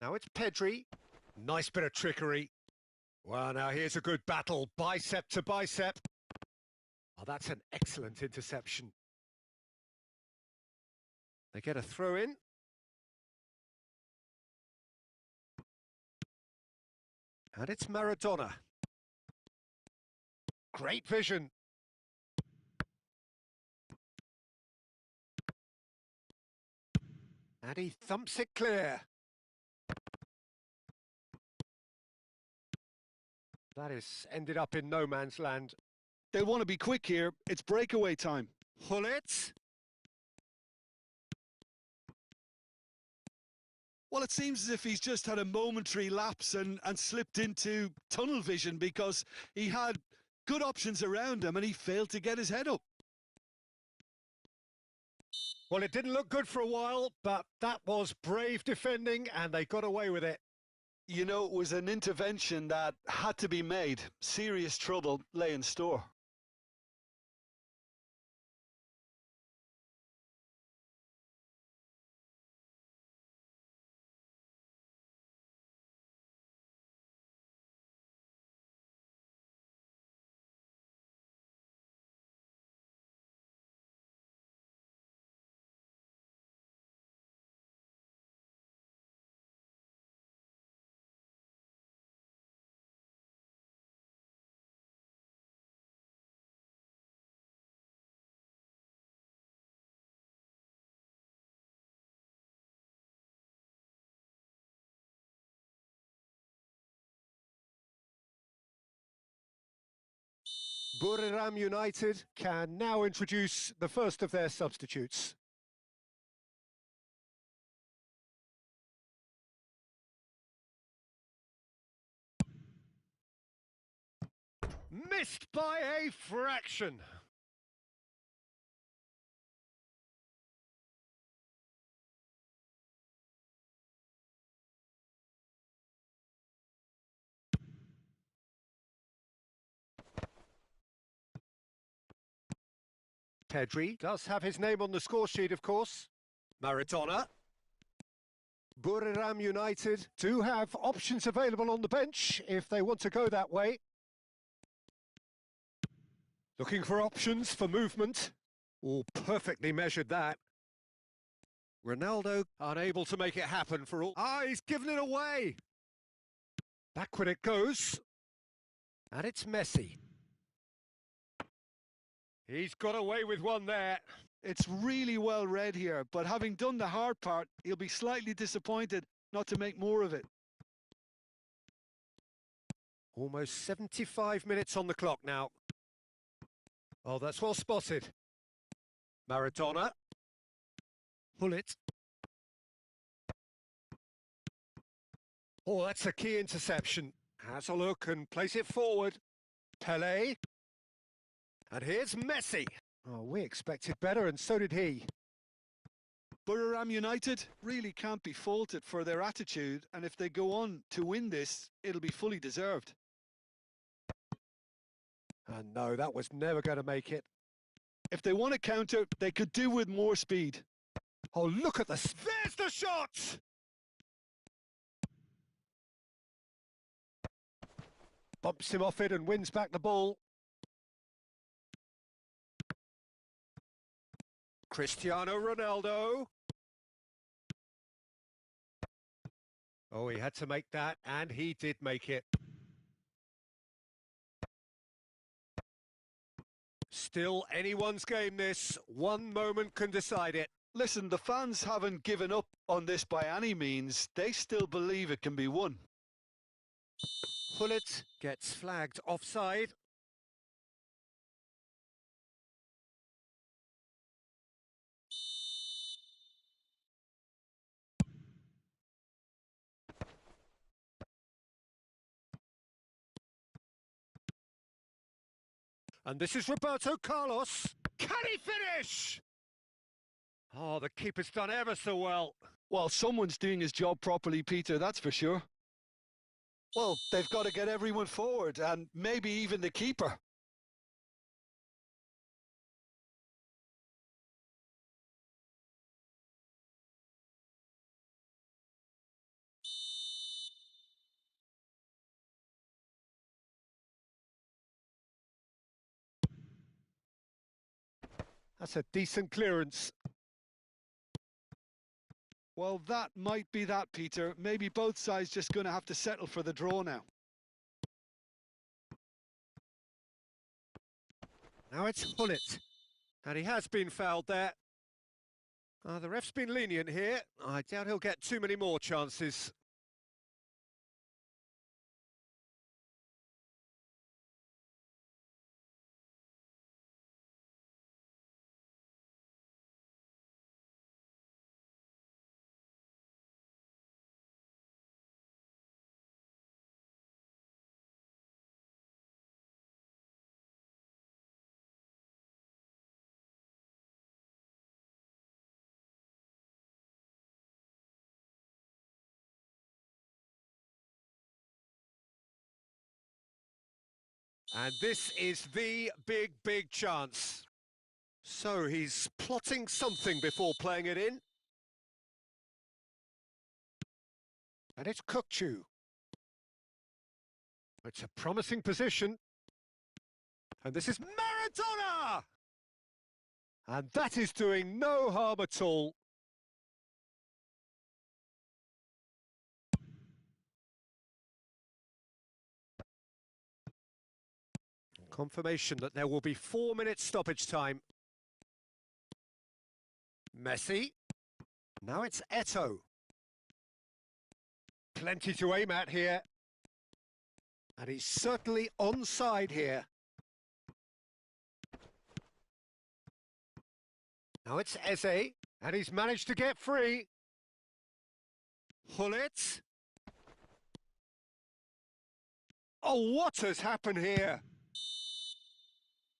Now it's Pedri. Nice bit of trickery. Well, now here's a good battle, bicep to bicep. Oh, that's an excellent interception. They get a throw in. And it's Maradona. Great vision. And he thumps it clear. That has ended up in no man's land. They want to be quick here. It's breakaway time. Hullet. Well, it seems as if he's just had a momentary lapse and slipped into tunnel vision because he had good options around him and he failed to get his head up. Well, it didn't look good for a while, but that was brave defending and they got away with it. You know, it was an intervention that had to be made. Serious trouble lay in store. Buriram United can now introduce the first of their substitutes. Missed by a fraction. Pedri does have his name on the score sheet, of course. Maradona. Buriram United do have options available on the bench if they want to go that way. Looking for options for movement. Oh, perfectly measured that. Ronaldo unable to make it happen for all. Ah, he's given it away. Backward it goes. And it's Messi. He's got away with one there. It's really well read here, but having done the hard part, he'll be slightly disappointed not to make more of it. Almost 75 minutes on the clock now. Oh, that's well spotted. Maradona. Hullet. Oh, that's a key interception. Has a look and plays it forward. Pelé. And here's Messi. Oh, we expected better, and so did he. Buriram United really can't be faulted for their attitude, and if they go on to win this, it'll be fully deserved. And no, that was never going to make it. If they want to counter, they could do with more speed. Oh, look at this. There's the shot! Bumps him off it and wins back the ball. Cristiano Ronaldo. Oh, he had to make that, and he did make it. Still anyone's game, this. One moment can decide it. Listen, the fans haven't given up on this by any means. They still believe it can be won. Hullet gets flagged offside. And this is Roberto Carlos. Can he finish? Oh, the keeper's done ever so well. Well, someone's doing his job properly, Peter, that's for sure. Well, they've got to get everyone forward, and maybe even the keeper. That's a decent clearance. Well, that might be that, Peter. Maybe both sides just going to have to settle for the draw now. Now it's Hullet. And he has been fouled there. The ref's been lenient here. I doubt he'll get too many more chances. And this is the big chance. So he's plotting something before playing it in. And it's Kukçu. It's a promising position. And this is Maradona! And that is doing no harm at all. Confirmation that there will be 4 minutes stoppage time. Messi. Now it's Eto'o. Plenty to aim at here. And he's certainly onside here. Now it's Eze, and he's managed to get free. Hullet. Oh, what has happened here?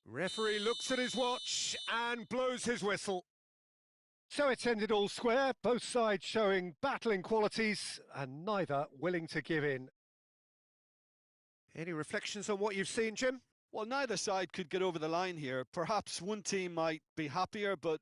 Referee looks at his watch and blows his whistle. So it's ended all square, both sides showing battling qualities and neither willing to give in. Any reflections on what you've seen, Jim? Well, neither side could get over the line here. Perhaps one team might be happier, but